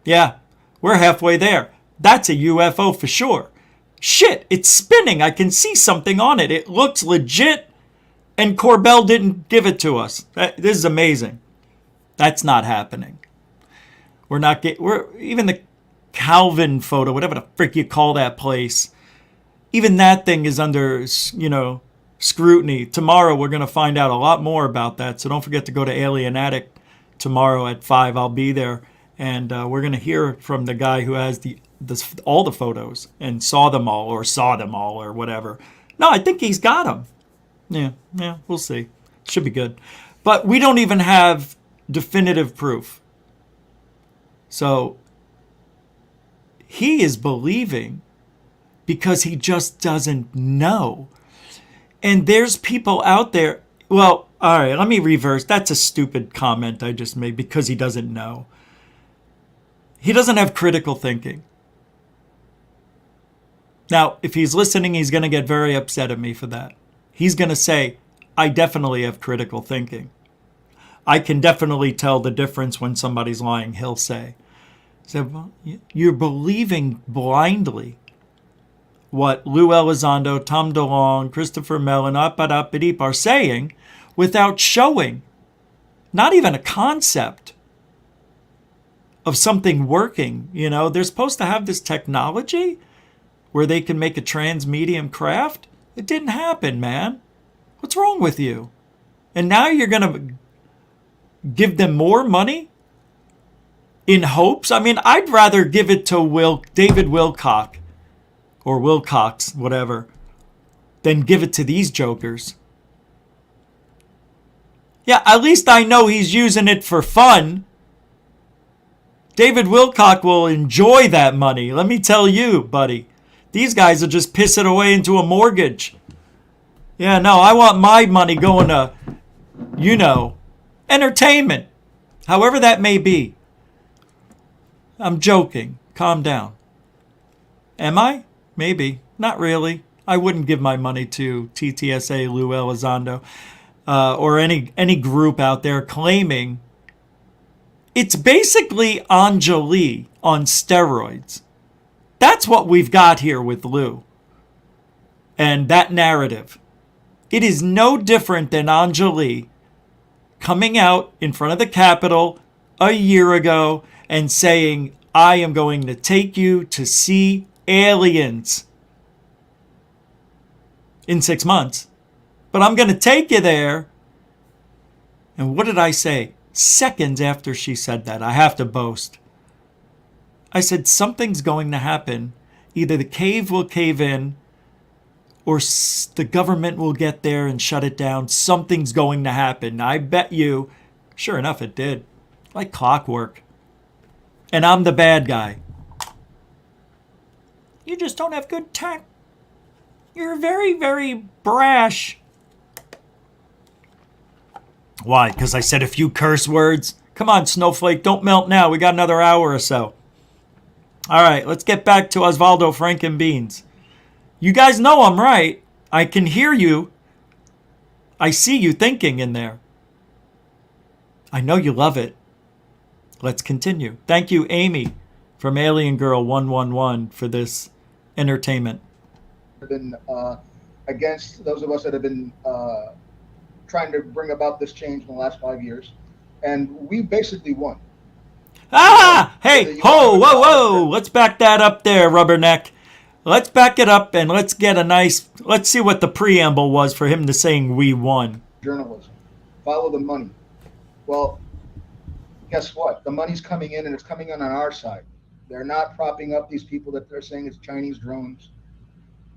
Speaker 9: Yeah, we're halfway there. That's a UFO for sure. Shit, it's spinning. I can see something on it. It looks legit, and Corbell didn't give it to us. This is amazing. That's not happening. We're even the Calvin photo, whatever the frick you call that place. even that thing is under, scrutiny. Tomorrow we're going to find out a lot more about that. So don't forget to go to Alien Attic tomorrow at 5. I'll be there. And we're going to hear from the guy who has all the photos and saw them all or whatever. No, I think he's got them. Yeah, we'll see. Should be good. But we don't even have definitive proof. So he is believing because he just doesn't know. And there's people out there. Well, all right, let me reverse. That's a stupid comment I just made because he doesn't know. He doesn't have critical thinking. Now, if he's listening, he's going to get very upset at me for that. He's going to say, I definitely have critical thinking. I can definitely tell the difference when somebody's lying, he'll say. So, well, you're believing blindly what Lou Elizondo, Tom DeLonge, Christopher Mellon, Appadappadip are saying without showing not even a concept of something working. They're supposed to have this technology where they can make a trans-medium craft. It didn't happen, man. What's wrong with you? And now you're going to give them more money in hopes? I mean, I'd rather give it to David Wilcock or Wilcox, whatever, than give it to these jokers. Yeah, at least I know he's using it for fun. David Wilcock will enjoy that money. Let me tell you, buddy. These guys will just piss it away into a mortgage. Yeah, no, I want my money going to, entertainment. However that may be. I'm joking. Calm down. Am I? Maybe. Not really. I wouldn't give my money to TTSA, Lou Elizondo, or any group out there claiming it's basically Anjali on steroids. That's what we've got here with Lou and that narrative. It is no different than Anjali coming out in front of the Capitol a year ago and saying, I am going to take you to see aliens in 6 months. But I'm going to take you there. And what did I say? Seconds after she said that, I have to boast. I said, something's going to happen. Either the cave will cave in or the government will get there and shut it down. Something's going to happen. I bet you, sure enough, it did. Like clockwork. And I'm the bad guy. You just don't have good tact. You're very, very brash. Why? Because I said a few curse words? Come on, Snowflake, don't melt now. We got another hour or so. All right, let's get back to Osvaldo Franco and Beans. You guys know I'm right. I can hear you. I see you thinking in there. I know you love it. Let's continue. Thank you, Amy, from Alien Girl 111 for this entertainment.
Speaker 11: Been against those of us that have been trying to bring about this change in the last 5 years, and we basically won.
Speaker 9: Hey, whoa, let's back that up there, Rubberneck. Let's back it up and let's see what the preamble was for him to saying we won.
Speaker 11: Journalism, follow the money. Well, guess what? The money's coming in and it's coming in on our side. They're not propping up these people that they're saying it's Chinese drones.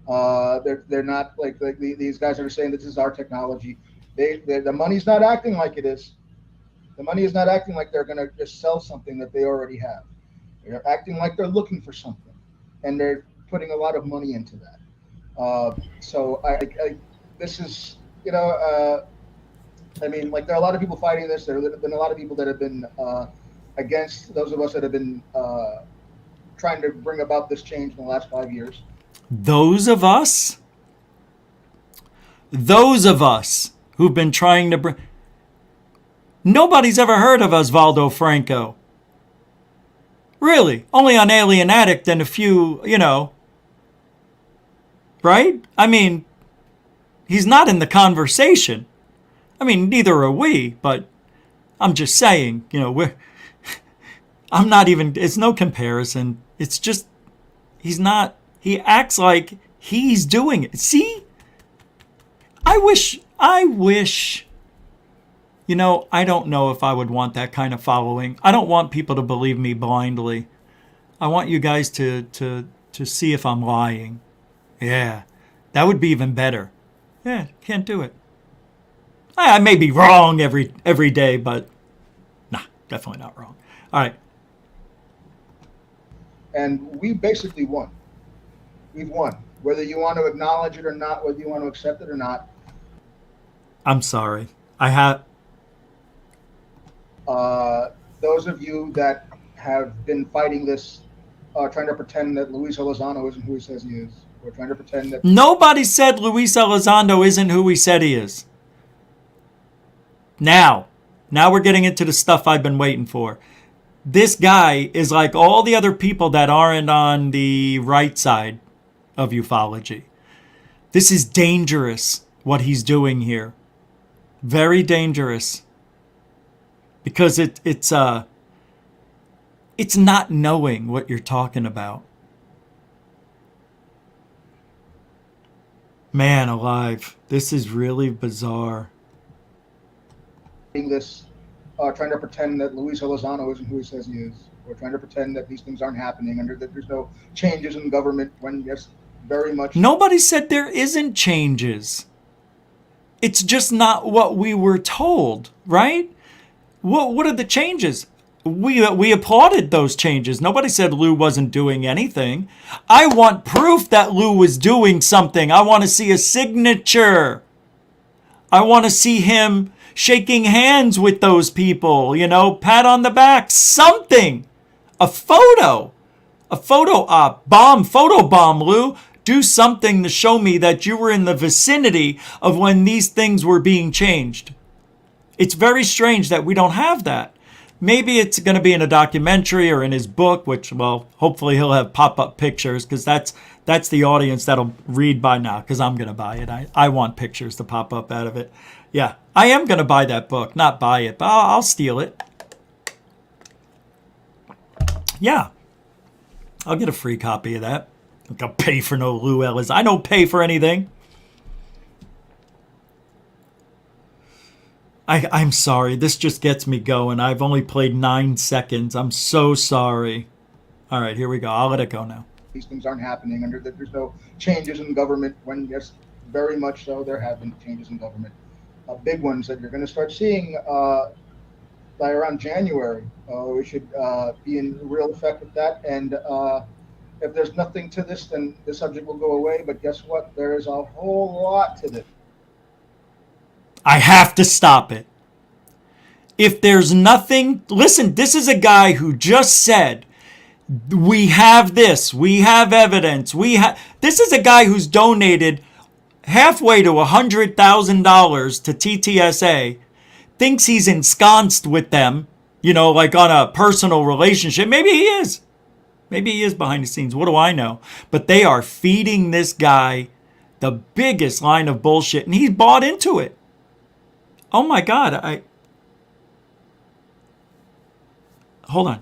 Speaker 11: They're not like these guys that are saying this is our technology. The money's not acting like it is. The money is not acting like they're going to just sell something that they already have. They're acting like they're looking for something, and they're putting a lot of money into that. So this is, I mean, like there are a lot of people fighting this. There have been a lot of people that have been against those of us that have been trying to bring about this change in the last 5 years.
Speaker 9: Those of us who've been trying to bring... Nobody's ever heard of Osvaldo Franco. Really. Only on Alien Addict and a few, right? I mean, he's not in the conversation. I mean, neither are we, but I'm just saying, I'm not even, it's no comparison. It's just, he acts like He's doing it. See? I wish, you know, I don't know if I would want that kind of following. I don't want people to believe me blindly. I want you guys to see if I'm lying. Yeah, that would be even better. Yeah, can't do it. I may be wrong every day, but nah, definitely not wrong. All right.
Speaker 11: And we basically won. We've won. Whether you want to acknowledge it or not, whether you want to accept it or not.
Speaker 9: I'm sorry. I have...
Speaker 11: Those of you that have been fighting this, trying to pretend that Luis Elizondo isn't who he says he is. We're trying to pretend that...
Speaker 9: Nobody said Luis Elizondo isn't who he said he is. Now we're getting into the stuff I've been waiting for. This guy is like all the other people that aren't on the right side of ufology. This is dangerous, what he's doing here. Very dangerous. Because it's not knowing what you're talking about. Man alive, this is really bizarre.
Speaker 11: This, trying to pretend that Luis Elizondo isn't who he says he is. We're trying to pretend that these things aren't happening, and that there's no changes in government, when yes, very much...
Speaker 9: Nobody said there isn't changes. It's just not what we were told, right? What are the changes? We applauded those changes. Nobody said Lou wasn't doing anything. I want proof that Lou was doing something. I want to see a signature. I want to see him shaking hands with those people, you know, pat on the back, something. A photo bomb, Lou. Do something to show me that you were in the vicinity of when these things were being changed. It's very strange that we don't have that. Maybe it's going to be in a documentary or in his book, which, well, hopefully he'll have pop-up pictures, because that's the audience that'll read by now, because I'm going to buy it. I want pictures to pop up out of it. Yeah, I am going to buy that book. Not buy it, but I'll steal it. Yeah, I'll get a free copy of that. I'm going to pay for no Lou Ellis. I don't pay for anything. I'm sorry. This just gets me going. I've only played 9 seconds. I'm so sorry. All right, here we go. I'll let it go now.
Speaker 11: These things aren't happening, and that there's no changes in government, when yes, very much so, there have been changes in government. Big ones that you're going to start seeing by around January. We should be in real effect with that. And if there's nothing to this, then the subject will go away. But guess what? There is a whole lot to this.
Speaker 9: I have to stop it. If there's nothing, listen, this is a guy who just said, we have this, we have evidence, this is a guy who's donated halfway to $100,000 to TTSA, thinks he's ensconced with them, you know, like on a personal relationship. Maybe he is. Maybe he is behind the scenes. What do I know? But they are feeding this guy the biggest line of bullshit, and he's bought into it. Oh my God, hold on.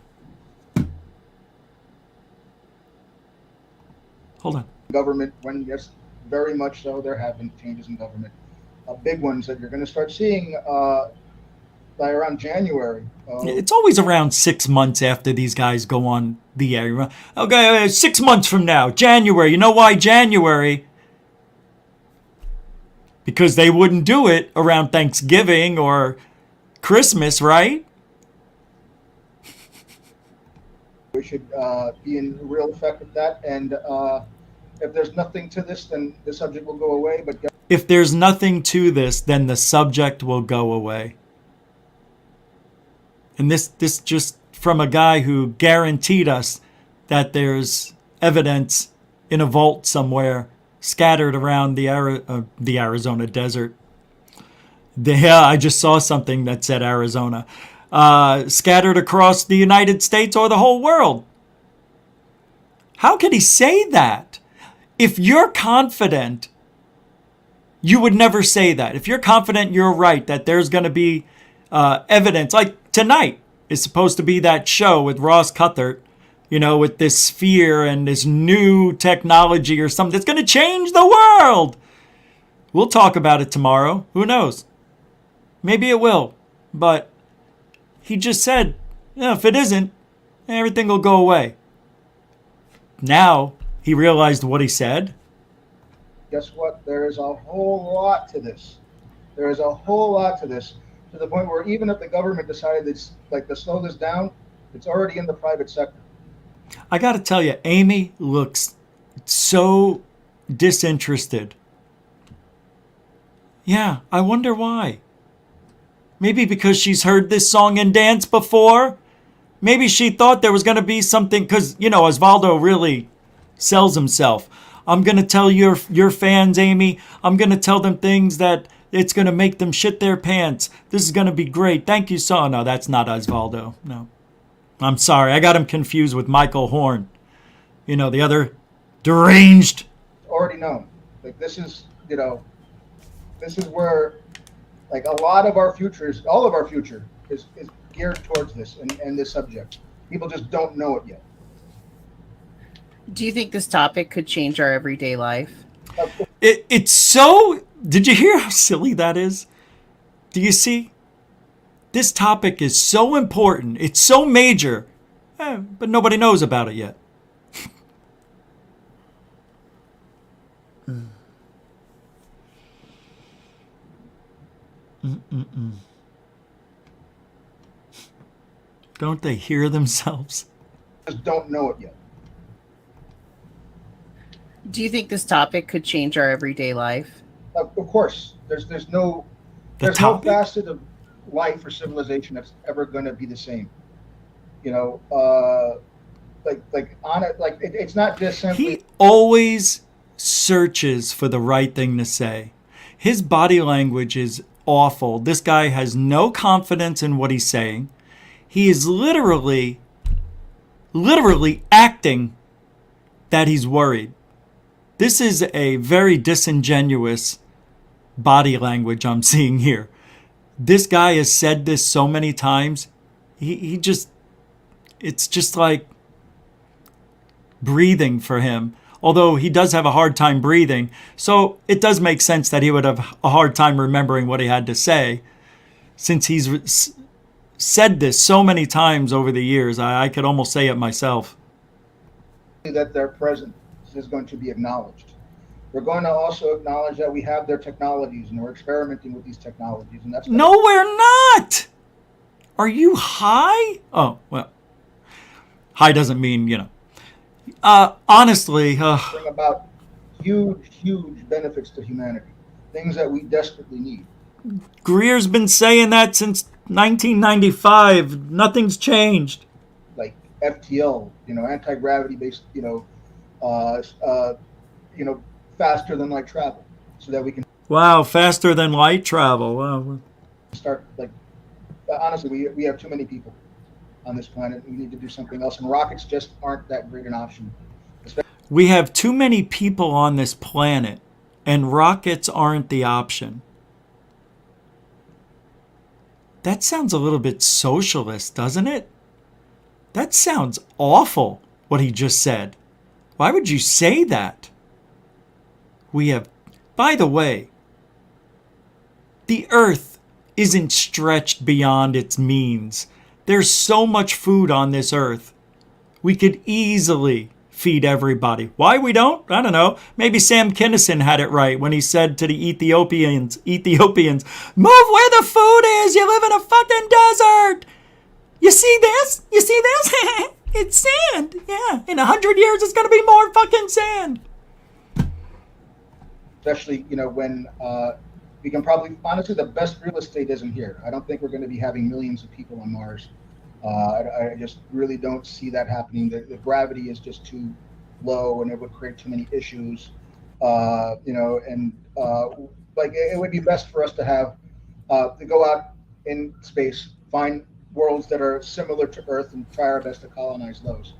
Speaker 11: Government, when yes, very much so, there have been changes in government. Big ones that you're going to start seeing by around January.
Speaker 9: It's always around 6 months after these guys go on the air. Okay, 6 months from now, January. You know why January? Because they wouldn't do it around Thanksgiving or Christmas, right?
Speaker 11: We should be in real effect with that. And if there's nothing to this, then the subject will go away. But
Speaker 9: if there's nothing to this, then the subject will go away. And this just from a guy who guaranteed us that there's evidence in a vault somewhere scattered around the Arizona desert. Yeah, I just saw something that said Arizona. Scattered across the United States or the whole world. How could he say that? If you're confident, you would never say that. If you're confident you're right, that there's going to be evidence, like tonight is supposed to be that show with Ross Cuthert, with this sphere and this new technology or something that's going to change the world. We'll talk about it tomorrow. Who knows? Maybe it will. But he just said, if it isn't, everything will go away. Now he realized what he said.
Speaker 11: Guess what? There is a whole lot to this. There is a whole lot to this, to the point where even if the government decided to slow this down, it's already in the private sector.
Speaker 9: I got to tell you, Amy looks so disinterested. Yeah, I wonder why. Maybe because she's heard this song and dance before. Maybe she thought there was going to be something, because, Osvaldo really sells himself. I'm going to tell your fans, Amy, I'm going to tell them things that it's going to make them shit their pants. This is going to be great. Thank you so. No, that's not Osvaldo. No. I'm sorry. I got him confused with Michael Horn. The other deranged.
Speaker 11: Already known. This is where, a lot of our futures, all of our future is geared towards this and this subject. People just don't know it yet.
Speaker 10: Do you think this topic could change our everyday life?
Speaker 9: It's so... Did you hear how silly that is? Do you see? This topic is so important. It's so major. But nobody knows about it yet. Don't they hear themselves?
Speaker 11: Just don't know it yet.
Speaker 10: Do you think this topic could change our everyday life?
Speaker 11: Of course. There's no facet of life or civilization that's ever going to be the same. It's not just simply.
Speaker 9: He always searches for the right thing to say. His body language is awful. This guy has no confidence in what he's saying. He is literally acting that he's worried. This is a very disingenuous body language I'm seeing here. This guy has said this so many times. It's just like breathing for him. Although he does have a hard time breathing. So it does make sense that he would have a hard time remembering what he had to say. Since he's said this so many times over the years, I could almost say it myself.
Speaker 11: That their presence is going to be acknowledged. We're going to also acknowledge that we have their technologies and we're experimenting with these technologies. And that's
Speaker 9: No, we're not! Are you high? Oh, well. High doesn't mean, honestly.
Speaker 11: Bring about huge benefits to humanity. Things that we desperately need.
Speaker 9: Greer's been saying that since 1995. Nothing's changed.
Speaker 11: Like FTL, anti-gravity based, faster than light travel, so that we can.
Speaker 9: Wow, faster than light travel. Wow.
Speaker 11: Start honestly, we have too many people on this planet. We need to do something else, and rockets just aren't that great an option.
Speaker 9: We have too many people on this planet, and rockets aren't the option. That sounds a little bit socialist, doesn't it? That sounds awful, what he just said. Why would you say that? We have, by the way, the earth isn't stretched beyond its means. There's so much food on this earth. We could easily feed everybody. Why we don't? I don't know. Maybe Sam Kinison had it right when he said to the Ethiopians, move where the food is. You live in a fucking desert. You see this? You see this? It's sand. Yeah. In 100 years, it's going to be more fucking sand.
Speaker 11: Especially, when we can probably, honestly, the best real estate isn't here. I don't think we're going to be having millions of people on Mars. I just really don't see that happening. The gravity is just too low, and it would create too many issues. It would be best for us to have to go out in space, find worlds that are similar to Earth, and try our best to colonize those.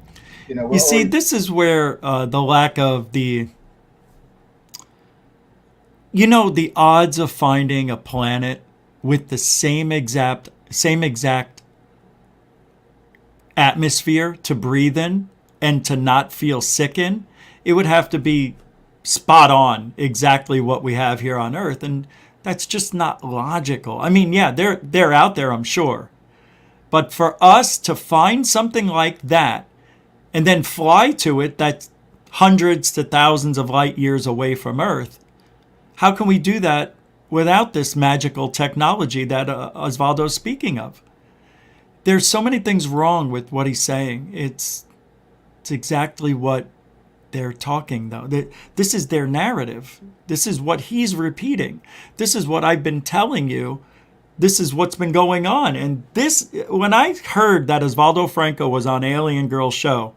Speaker 9: You see, this is where the lack of the odds of finding a planet with the same exact atmosphere to breathe in and to not feel sick in, it would have to be spot on exactly what we have here on Earth. And that's just not logical. I mean, yeah, they're out there, I'm sure. But for us to find something like that and then fly to it that's hundreds to thousands of light years away from Earth, how can we do that without this magical technology that Osvaldo's speaking of? There's so many things wrong with what he's saying. It's exactly what they're talking, though. This is their narrative. This is what he's repeating. This is what I've been telling you. This is what's been going on. And this, when I heard that Osvaldo Franco was on Alien Girl's show,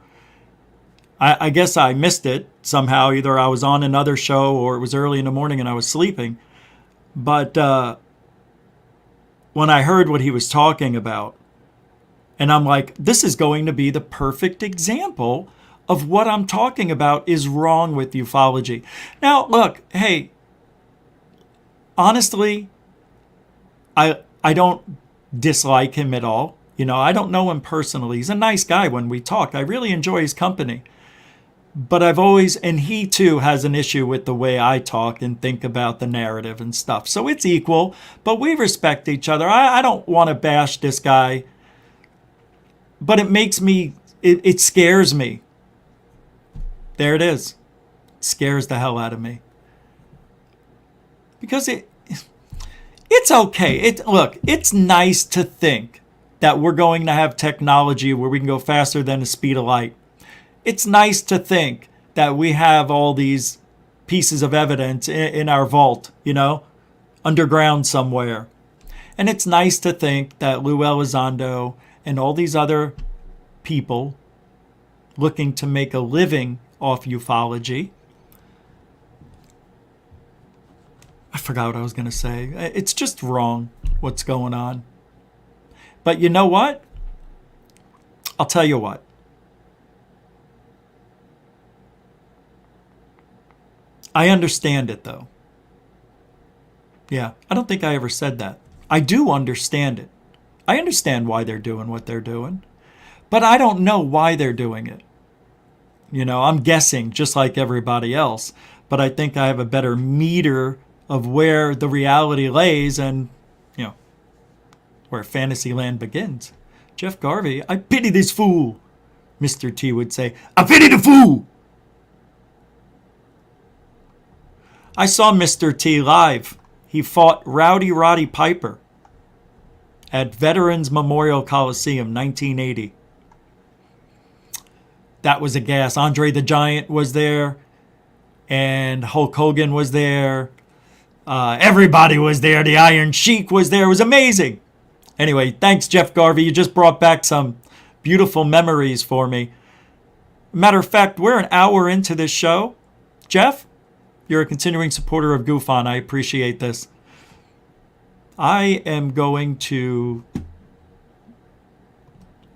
Speaker 9: I guess I missed it somehow. Either I was on another show or it was early in the morning and I was sleeping. But when I heard what he was talking about, and I'm like, this is going to be the perfect example of what I'm talking about is wrong with ufology. Now, look, hey, honestly, I don't dislike him at all. You know, I don't know him personally. He's a nice guy when we talk. I really enjoy his company. But I've always, and he too has an issue with the way I talk and think about the narrative and stuff. So it's equal, but we respect each other. I don't want to bash this guy, but it makes me, it scares me. There it is. It scares the hell out of me. Because it's okay. Look, it's nice to think that we're going to have technology where we can go faster than the speed of light. It's nice to think that we have all these pieces of evidence in our vault, you know, underground somewhere. And it's nice to think that Lou Elizondo and all these other people looking to make a living off ufology. I forgot what I was going to say. It's just wrong what's going on. But you know what? I'll tell you what. I understand it, though. Yeah, I don't think I ever said that. I do understand it. I understand why they're doing what they're doing. But I don't know why they're doing it. You know, I'm guessing just like everybody else. But I think I have a better meter of where the reality lays and, you know, where Fantasyland begins. Jeff Garvey, I pity this fool. Mr. T would say, I pity the fool. I saw Mr. T live. He fought Rowdy Roddy Piper at Veterans Memorial Coliseum, 1980. That was a gas. Andre the Giant was there, and Hulk Hogan was there. Everybody was there. The Iron Sheik was there. It was amazing. Anyway, thanks, Jeff Garvey. You just brought back some beautiful memories for me. Matter of fact, we're an hour into this show. Jeff, you're a continuing supporter of GoofOn. I appreciate this. I am going to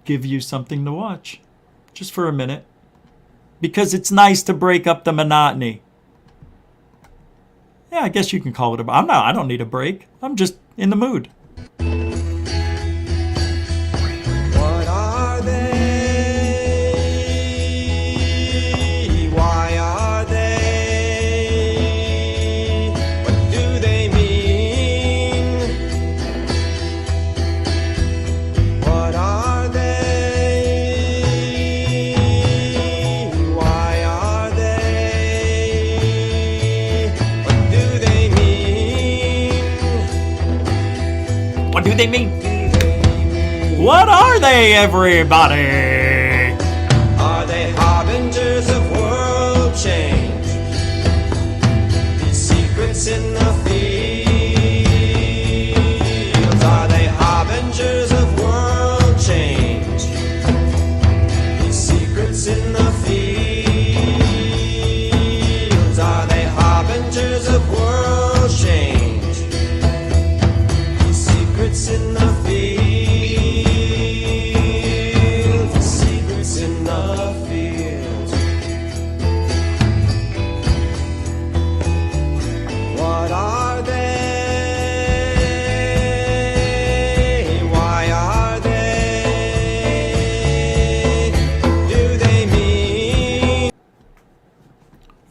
Speaker 9: give you something to watch. Just for a minute. Because it's nice to break up the monotony. Yeah, I guess you can call it I don't need a break. I'm just in the mood.
Speaker 12: What are they? Why are they? What do they mean? What are they? Why are they? What do they mean?
Speaker 9: What do they mean? What are they, everybody?
Speaker 12: Are they harbingers of world change? These secrets in the fields. Are they harbingers of world change? These secrets in the fields. Are they harbingers of world change? These secrets in the fields. What are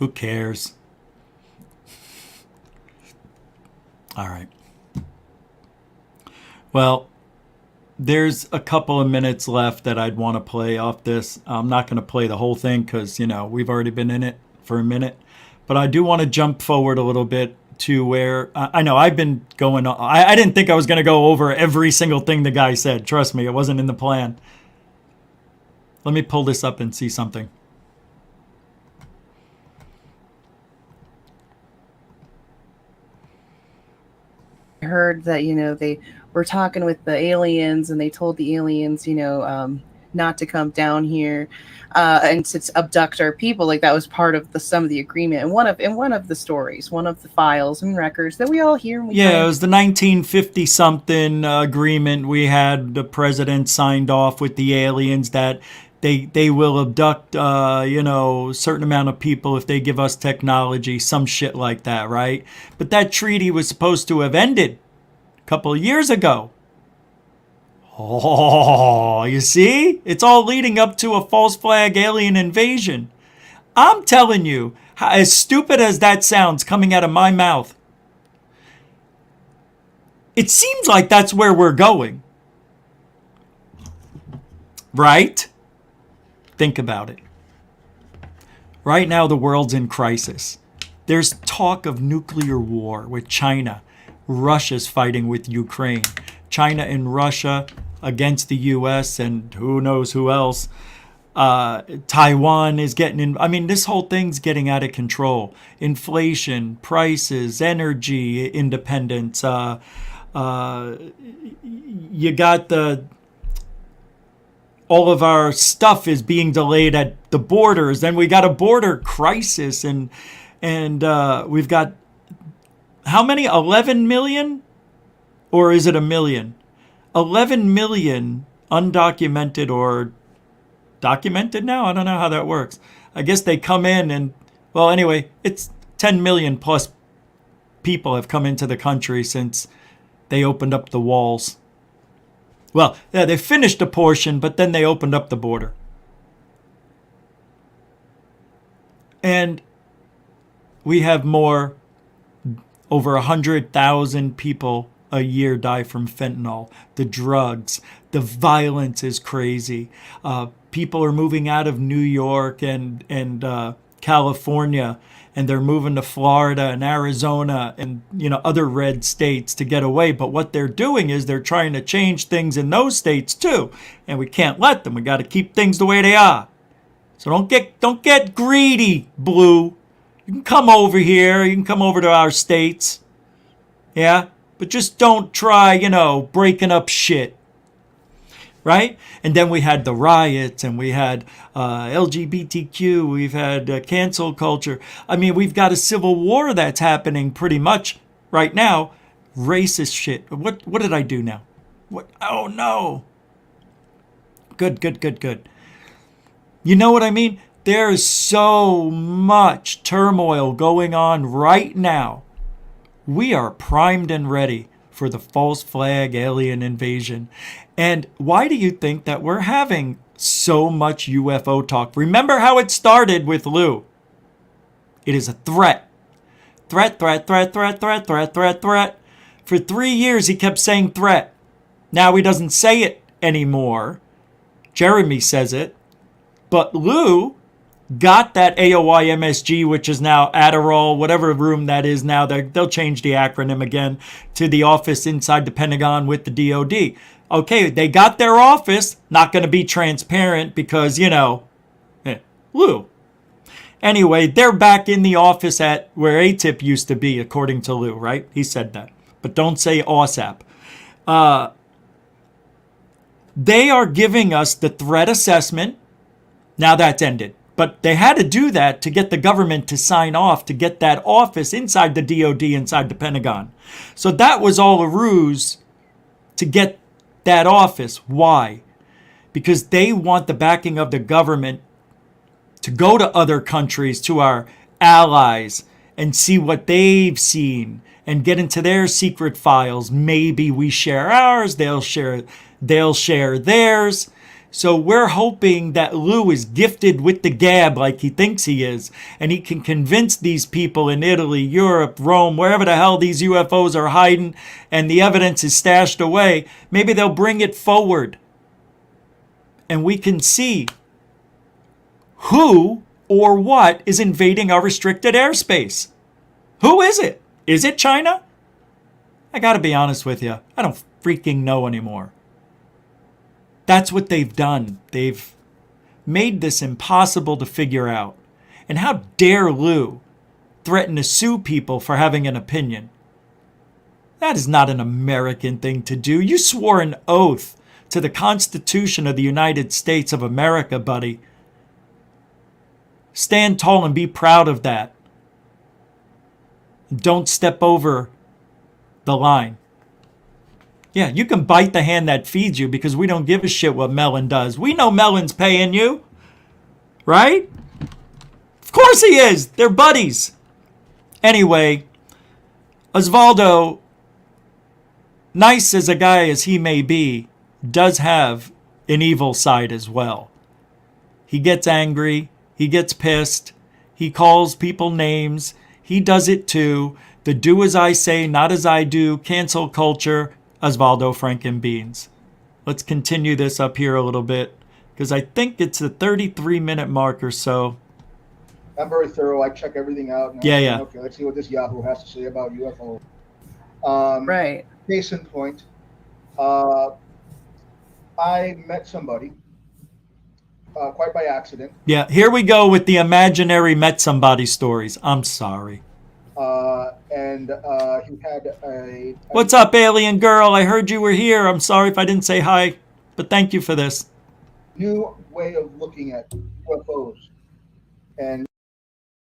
Speaker 9: Who cares? All right. Well, there's a couple of minutes left that I'd want to play off this. I'm not going to play the whole thing because, we've already been in it for a minute. But I do want to jump forward a little bit to where I know I've been going on. I didn't think I was going to go over every single thing the guy said. Trust me, it wasn't in the plan. Let me pull this up and see something.
Speaker 10: I heard that, they were talking with the aliens and they told the aliens, not to come down here and to abduct our people. Like that was part of some of the agreement. And one of the stories, one of the files and records that we all hear. And
Speaker 9: it was the 1950 something agreement we had. The president signed off with the aliens that they will abduct, certain amount of people if they give us technology, some shit like that, right? But that treaty was supposed to have ended a couple of years ago. Oh, you see? It's all leading up to a false flag alien invasion. I'm telling you, as stupid as that sounds coming out of my mouth, it seems like that's where we're going. Right? Think about it. Right now, the world's in crisis. There's talk of nuclear war with China. Russia's fighting with Ukraine. China and Russia against the U.S. and who knows who else. Taiwan is getting in. I mean, this whole thing's getting out of control. Inflation, prices, energy independence. You got all of our stuff is being delayed at the borders. Then we got a border crisis, and we've got how many? 11 million, or is it a million? 11 million undocumented or documented now? I don't know how that works. I guess they come in and, well, anyway, it's 10 million plus people have come into the country since they opened up the walls. Well, yeah, they finished a portion, but then they opened up the border. And we have over 100,000 people a year die from fentanyl. The drugs, the violence is crazy. People are moving out of New York and California, and they're moving to Florida and Arizona and other red states to get away. But what they're doing is they're trying to change things in those states too, and we can't let them. We got to keep things the way they are. So don't get greedy, Blue. You can come over here. You can come over to our states. Yeah? But just don't try, breaking up shit. Right? And then we had the riots, and we had LGBTQ. We've had cancel culture. I mean, we've got a civil war that's happening pretty much right now. Racist shit. What did I do now? What? Oh, no. Good. You know what I mean? There's so much turmoil going on right now. We are primed and ready for the false flag alien invasion. And why do you think that we're having so much UFO talk? Remember how it started with Lou. It is a threat. Threat. For 3 years, he kept saying threat. Now he doesn't say it anymore. Jeremy says it. But Lou got that AOI MSG, which is now Adderall, whatever room that is now. They'll change the acronym again to the office inside the Pentagon with the DOD. Okay, they got their office. Not going to be transparent because, Lou. Anyway, they're back in the office at where ATIP used to be, according to Lou, right? He said that. But don't say OSAP. They are giving us the threat assessment. Now that's ended. But they had to do that to get the government to sign off to get that office inside the DOD, inside the Pentagon. So that was all a ruse to get that office. Why? Because they want the backing of the government to go to other countries, to our allies, and see what they've seen and get into their secret files. Maybe we share ours, they'll share theirs. So we're hoping that Lou is gifted with the gab like he thinks he is, and he can convince these people in Italy, Europe, Rome, wherever the hell these UFOs are hiding and the evidence is stashed away. Maybe they'll bring it forward and we can see who or what is invading our restricted airspace. Who is it? Is it China? I gotta be honest with you, I don't freaking know anymore. That's what they've done. They've made this impossible to figure out. And how dare Lou threaten to sue people for having an opinion? That is not an American thing to do. You swore an oath to the Constitution of the United States of America, buddy. Stand tall and be proud of that. Don't step over the line. Yeah, you can bite the hand that feeds you because we don't give a shit what Mellon does. We know Mellon's paying you, right? Of course he is. They're buddies. Anyway, Osvaldo, nice as a guy as he may be, does have an evil side as well. He gets angry. He gets pissed. He calls people names. He does it too. The do as I say, not as I do, cancel culture, Osvaldo Frank and Beans. Let's continue this up here a little bit because I think it's the 33-minute mark or so.
Speaker 11: I'm very thorough. I check everything out. And
Speaker 9: Yeah.
Speaker 11: Okay, let's see what this Yahoo has to say about UFO.
Speaker 10: Right.
Speaker 11: Case in point, I met somebody quite by accident.
Speaker 9: Yeah, here we go with the imaginary met somebody stories. I'm sorry.
Speaker 11: And he had a...
Speaker 9: What's up, alien girl? I heard you were here. I'm sorry if I didn't say hi, but thank you for this.
Speaker 11: New way of looking at UFOs. And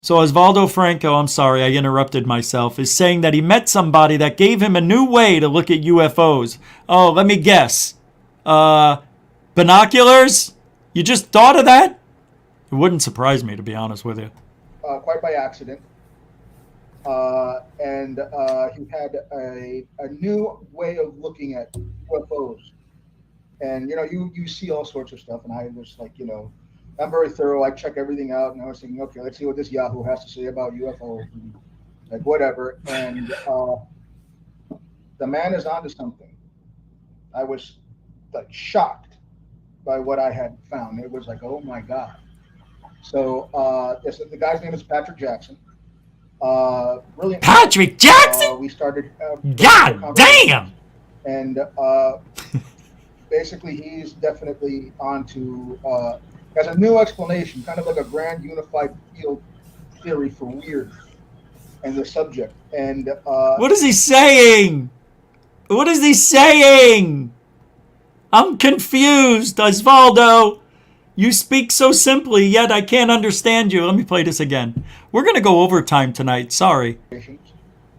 Speaker 9: so Osvaldo Franco, I'm sorry, I interrupted myself, is saying that he met somebody that gave him a new way to look at UFOs. Oh, let me guess. Binoculars? You just thought of that? It wouldn't surprise me, to be honest with you.
Speaker 11: Quite by accident. And he had a new way of looking at UFOs. And, you see all sorts of stuff. And I was like, I'm very thorough. I check everything out. And I was thinking, okay, let's see what this Yahoo has to say about UFOs. And, like, whatever. And the man is onto something. I was, like, shocked by what I had found. It was like, oh, my God. So the guy's name is Patrick Jackson. Brilliant.
Speaker 9: Patrick Jackson?
Speaker 11: We started.
Speaker 9: God damn!
Speaker 11: And basically, he's definitely onto. Has a new explanation, kind of like a grand unified field theory for weird and the subject. And
Speaker 9: what is he saying? What is he saying? I'm confused, Osvaldo. You speak so simply, yet I can't understand you. Let me play this again. We're going to go overtime tonight. Sorry.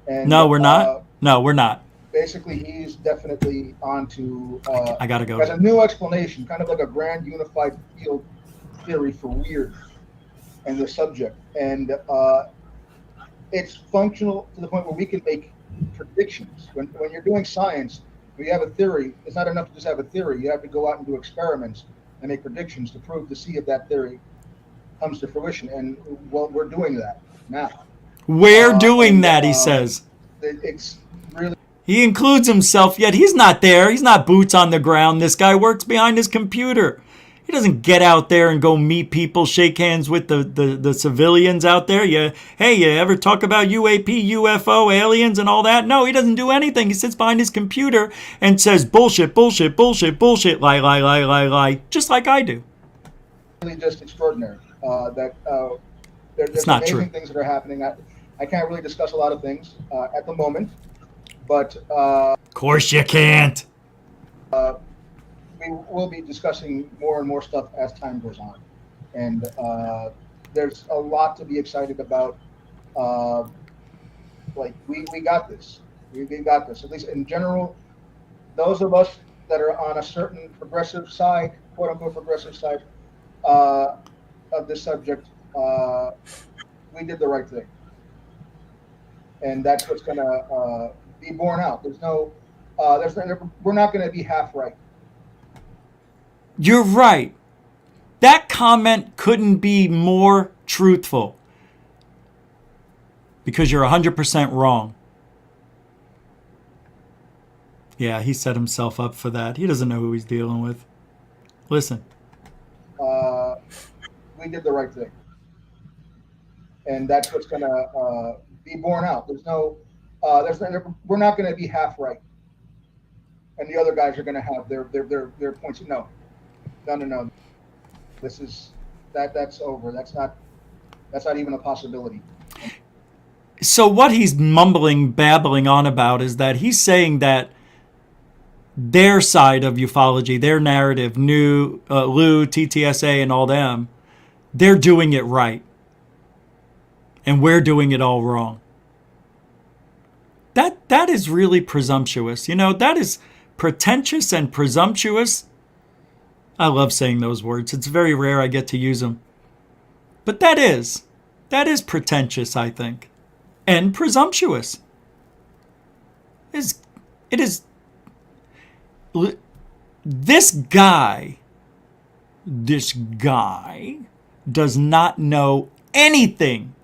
Speaker 11: And,
Speaker 9: no, we're not. No, we're not.
Speaker 11: Basically, he's definitely onto.
Speaker 9: I got to go.
Speaker 11: Has a new explanation, kind of like a grand unified field theory for weird and the subject. And it's functional to the point where we can make predictions. When you're doing science, when you have a theory, it's not enough to just have a theory. You have to go out and do experiments and make predictions to see if that theory comes to fruition. And well, we're doing that now.
Speaker 9: We're doing that, he says.
Speaker 11: It's really...
Speaker 9: He includes himself, yet he's not there. He's not boots on the ground. This guy works behind his computer. He doesn't get out there and go meet people, shake hands with the civilians out there. You ever talk about UAP, UFO, aliens, and all that? No, he doesn't do anything. He sits behind his computer and says bullshit, bullshit, bullshit, bullshit, lie, lie, lie, lie, lie, just like I do.
Speaker 11: Really just extraordinary. There's
Speaker 9: it's not
Speaker 11: amazing
Speaker 9: true.
Speaker 11: Things that are happening. I can't really discuss a lot of things at the moment, but...
Speaker 9: of course you can't.
Speaker 11: We will be discussing more and more stuff as time goes on. And there's a lot to be excited about. We got this. We got this. At least in general, those of us that are on a certain progressive side, quote unquote progressive side of this subject, we did the right thing. And that's what's going to be borne out. We're not going to be half right.
Speaker 9: You're right. That comment couldn't be more truthful. Because you're 100% wrong. Yeah, he set himself up for that. He doesn't know who he's dealing with. Listen.
Speaker 11: We did the right thing. And that's what's going to be borne out. We're not going to be half right. And the other guys are going to have their points. No. That's over. That's not even a possibility.
Speaker 9: So what he's babbling on about is that he's saying that their side of ufology, their narrative, Lou, TTSA, and all them, they're doing it right. And we're doing it all wrong. That is really presumptuous. That is pretentious and presumptuous. I love saying those words. It's very rare I get to use them. But that is pretentious, I think. And presumptuous. It is. This guy does not know anything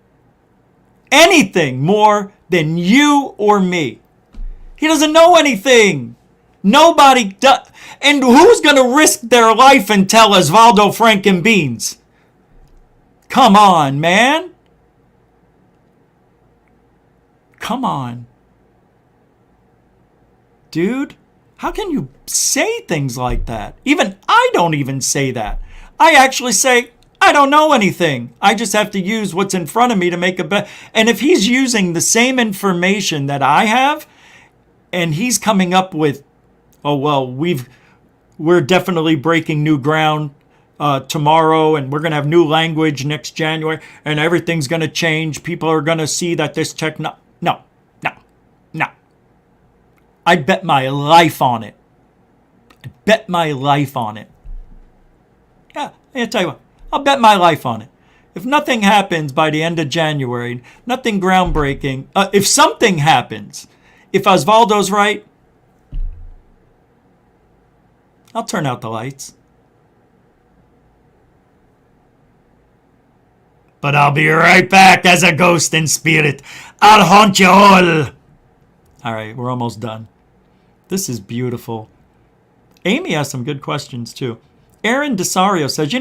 Speaker 9: more than you or me. He doesn't know anything. Nobody does. And who's going to risk their life and tell Osvaldo Franco beans? Come on, man. Come on. Dude, how can you say things like that? Even I don't even say that. I actually say, I don't know anything. I just have to use what's in front of me to make a bet. And if he's using the same information that I have, and he's coming up with, oh, well, we're definitely breaking new ground tomorrow, and we're going to have new language next January, and everything's going to change. People are going to see that this No. I bet my life on it. Yeah, I'll tell you what. I'll bet my life on it. If nothing happens by the end of January, nothing groundbreaking, if something happens, if Osvaldo's right, I'll turn out the lights. But I'll be right back as a ghost in spirit. I'll haunt you all. All right, we're almost done. This is beautiful. Amy has some good questions, too. Aaron Desario says,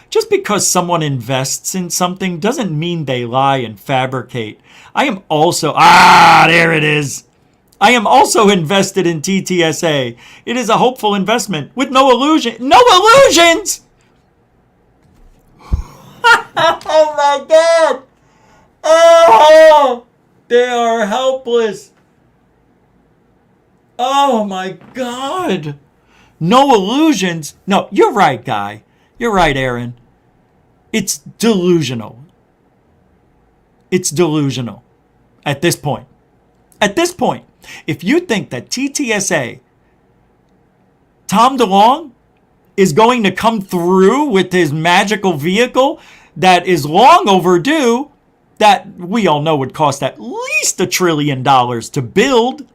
Speaker 9: just because someone invests in something doesn't mean they lie and fabricate. I am also... there it is. I am also invested in TTSA. It is a hopeful investment with no illusions. Oh my God. Oh, they are helpless. Oh my God. No illusions. No, you're right, guy. You're right, Aaron. It's delusional. It's delusional at this point. If you think that TTSA, Tom DeLonge, is going to come through with his magical vehicle that is long overdue, that we all know would cost at least $1 trillion to build.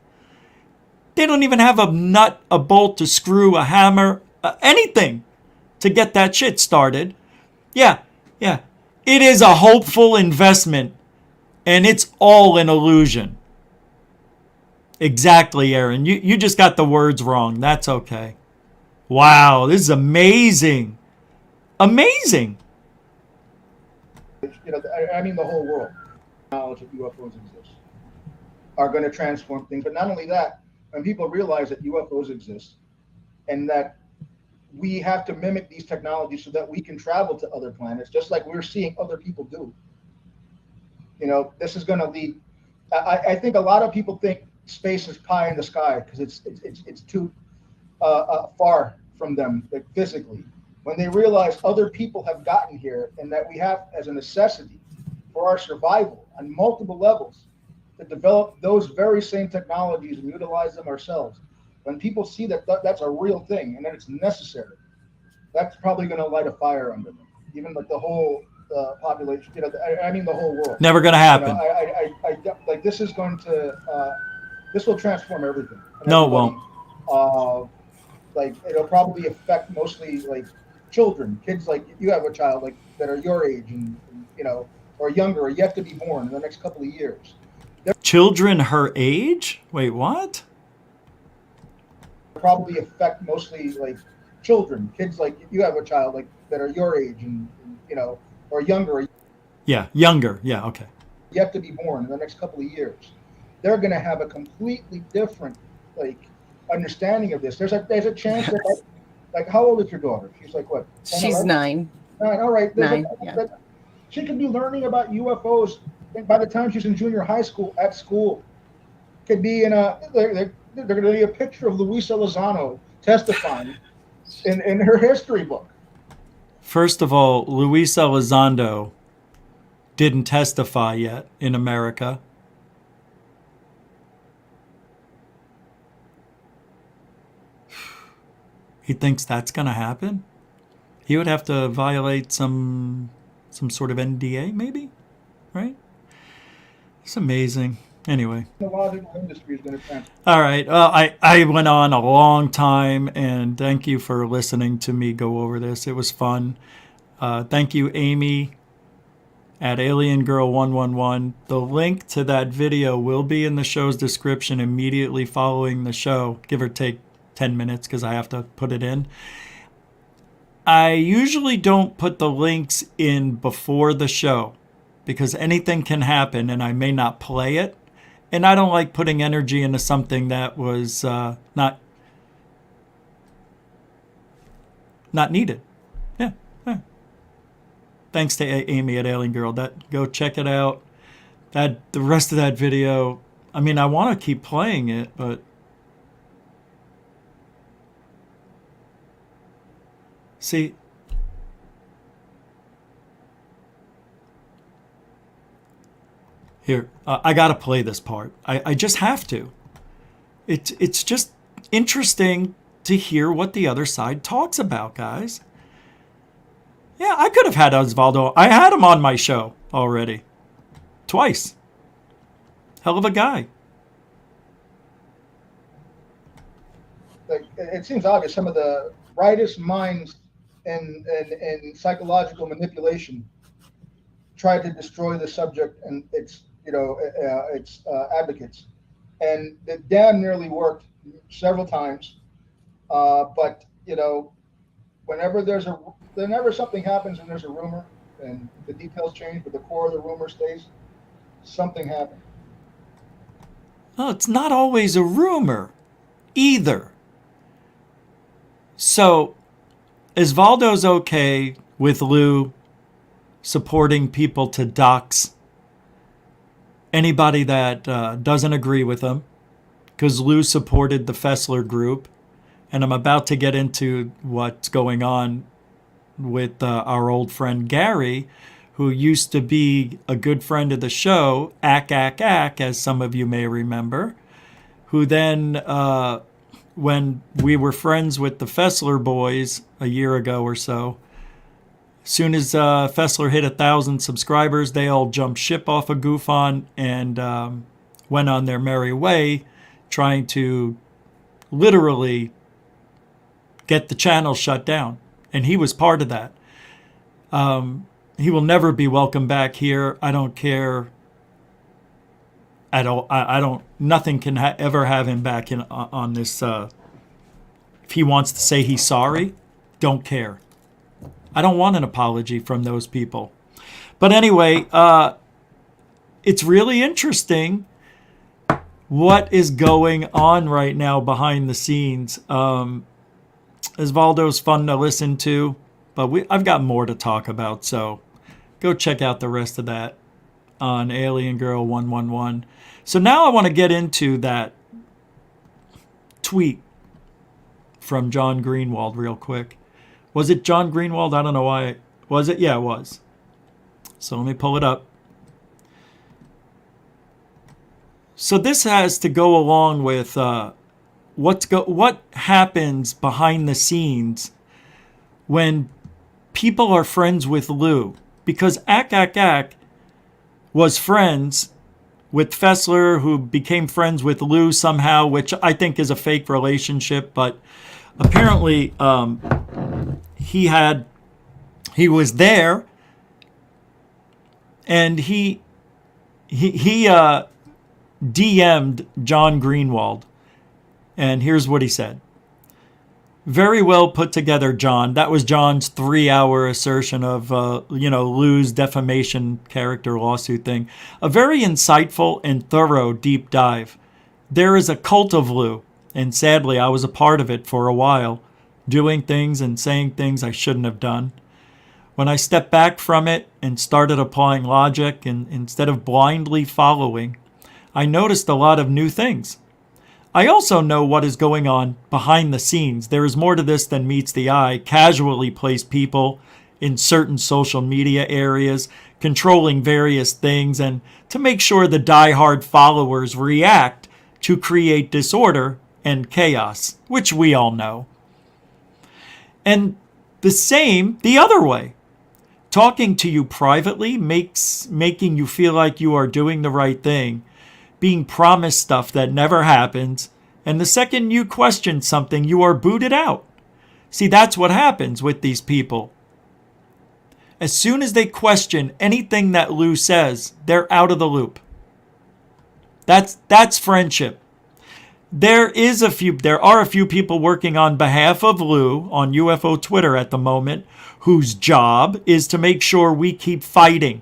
Speaker 9: They don't even have a nut, a bolt, a screw, a hammer, anything to get that shit started. Yeah. It is a hopeful investment, and it's all an illusion. Exactly, Aaron. You just got the words wrong. That's okay. Wow, this is amazing. Amazing.
Speaker 11: The whole world, knowledge that UFOs exist, are going to transform things. But not only that, when people realize that UFOs exist and that we have to mimic these technologies so that we can travel to other planets, just like we're seeing other people do. This is going to lead. I think a lot of people think space is pie in the sky because it's too far from them, like physically. When they realize other people have gotten here and that we have as a necessity for our survival on multiple levels to develop those very same technologies and utilize them ourselves. When people see that that's a real thing and that it's necessary, that's probably going to light a fire under them. Even like the whole population, the whole world.
Speaker 9: Never going to happen.
Speaker 11: Like this is going to, this will transform everything.
Speaker 9: No, it won't.
Speaker 11: like it'll probably affect mostly like children, kids like you have a child like that are your age and or younger or yet to be born in the next couple of years.
Speaker 9: Children her age? Wait, what?
Speaker 11: Probably affect mostly like children, kids like you have a child like that are your age and or younger or
Speaker 9: Yeah, younger. Yeah, okay.
Speaker 11: yet to be born in the next couple of years. They're going to have a completely different like understanding of this. There's a chance that like how old is your daughter? She's like what? 10,
Speaker 10: She's
Speaker 11: 11?
Speaker 10: 9.
Speaker 11: 9. All right.
Speaker 10: Yeah.
Speaker 11: She could be learning about UFOs by the time she's in junior high school at school. Could be in they're going to be a picture of Luis Elizondo testifying in her history book.
Speaker 9: First of all, Luis Elizondo didn't testify yet in America. He thinks that's going to happen? He would have to violate some sort of NDA, maybe? Right? It's amazing. Anyway.
Speaker 11: The logical industry is going to transfer.
Speaker 9: All right. Well, I went on a long time, and thank you for listening to me go over this. It was fun. Thank you, Amy, at Alien Girl 111. The link to that video will be in the show's description immediately following the show, give or take 10 minutes because I have to put it in. I usually don't put the links in before the show because anything can happen and I may not play it. And I don't like putting energy into something that was not needed. Yeah. Thanks to Amy at Alien Girl. Go check it out. The rest of that video, I mean, I want to keep playing it, but see, here, I got to play this part. I just have to. It's just interesting to hear what the other side talks about, guys. Yeah, I could have had Osvaldo. I had him on my show already. Twice. Hell of a guy.
Speaker 11: Like, it seems obvious some of the brightest minds in psychological manipulation tried to destroy the subject and its advocates, and it damn nearly worked several times. But whenever something happens and there's a rumor and the details change, but the core of the rumor stays, something happened.
Speaker 9: Well, it's not always a rumor either. So, Osvaldo's okay with Lou supporting people to dox anybody that doesn't agree with him, because Lou supported the Fessler group, and I'm about to get into what's going on with our old friend Gary, who used to be a good friend of the show, as some of you may remember, who then, when we were friends with the Fessler boys a year ago or so, as soon as Fessler hit 1,000 subscribers, they all jumped ship off of GoofOn and went on their merry way, trying to literally get the channel shut down. And he was part of that. He will never be welcome back here. I don't care at all. I don't. Nothing can ever have him back on this. If he wants to say he's sorry, don't care. I don't want an apology from those people. But anyway, it's really interesting what is going on right now behind the scenes. Osvaldo's fun to listen to, but I've got more to talk about, so go check out the rest of that on Alien Girl 111. So now I want to get into that tweet from John Greenwald real quick. Was it John Greenwald? I don't know why. Was it? Yeah, it was. So let me pull it up. So this has to go along with what happens behind the scenes when people are friends with Lou. Because Ak was friends with Fessler, who became friends with Lou somehow, which I think is a fake relationship, but apparently he was there, and he DM'd John Greenwald, and here's what he said. Very well put together, John. That was John's 3-hour assertion of, Lou's defamation character lawsuit thing. A very insightful and thorough deep dive. There is a cult of Lou, and sadly I was a part of it for a while, doing things and saying things I shouldn't have done. When I stepped back from it and started applying logic and instead of blindly following, I noticed a lot of new things. I also know what is going on behind the scenes. There is more to this than meets the eye. Casually placed people in certain social media areas, controlling various things, and to make sure the diehard followers react to create disorder and chaos, which we all know. And the same the other way. Talking to you privately making you feel like you are doing the right thing, being promised stuff that never happens, and the second you question something, you are booted out. See, that's what happens with these people. As soon as they question anything that Lou says, they're out of the loop. That's friendship. There are a few people working on behalf of Lou on UFO Twitter at the moment whose job is to make sure we keep fighting.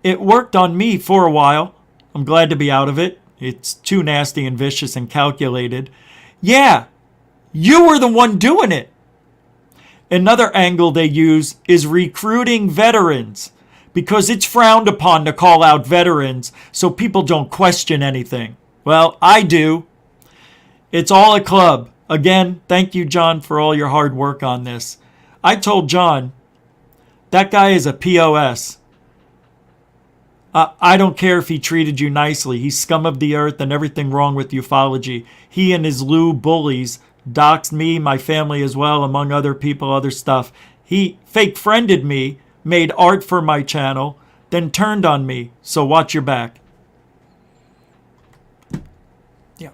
Speaker 9: It worked on me for a while. I'm glad to be out of it. It's too nasty and vicious and calculated. Yeah, you were the one doing it. Another angle they use is recruiting veterans, because it's frowned upon to call out veterans so people don't question anything. Well, I do. It's all a club. Again, thank you, John, for all your hard work on this. I told John, that guy is a POS. I don't care if he treated you nicely. He's scum of the earth and everything wrong with ufology. He and his Lou bullies doxed me, my family as well, among other people, other stuff. He fake friended me, made art for my channel, then turned on me. So watch your back. Yeah.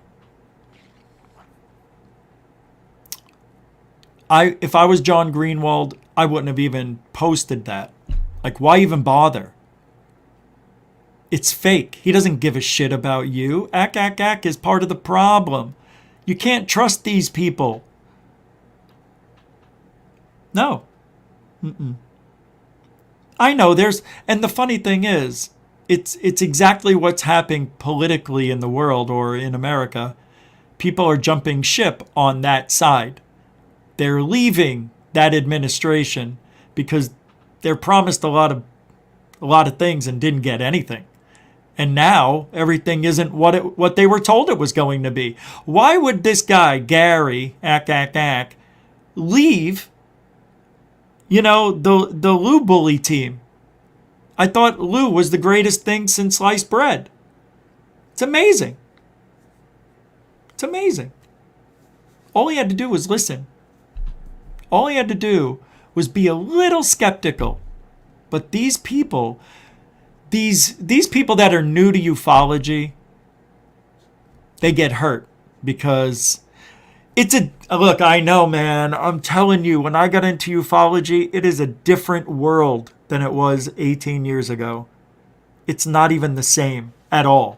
Speaker 9: If I was John Greenwald, I wouldn't have even posted that. Like, why even bother? It's fake. He doesn't give a shit about you. Ack is part of the problem. You can't trust these people. No. I know and the funny thing is, it's exactly what's happening politically in the world or in America. People are jumping ship on that side. They're leaving that administration because they're promised a lot of things and didn't get anything. And now everything isn't what they were told it was going to be. Why would this guy, Gary, leave, the Lou bully team? I thought Lou was the greatest thing since sliced bread. It's amazing. It's amazing. All he had to do was listen. All he had to do was be a little skeptical. But these people... These people that are new to ufology, they get hurt because look, I know, man, I'm telling you, when I got into ufology, it is a different world than it was 18 years ago. It's not even the same at all.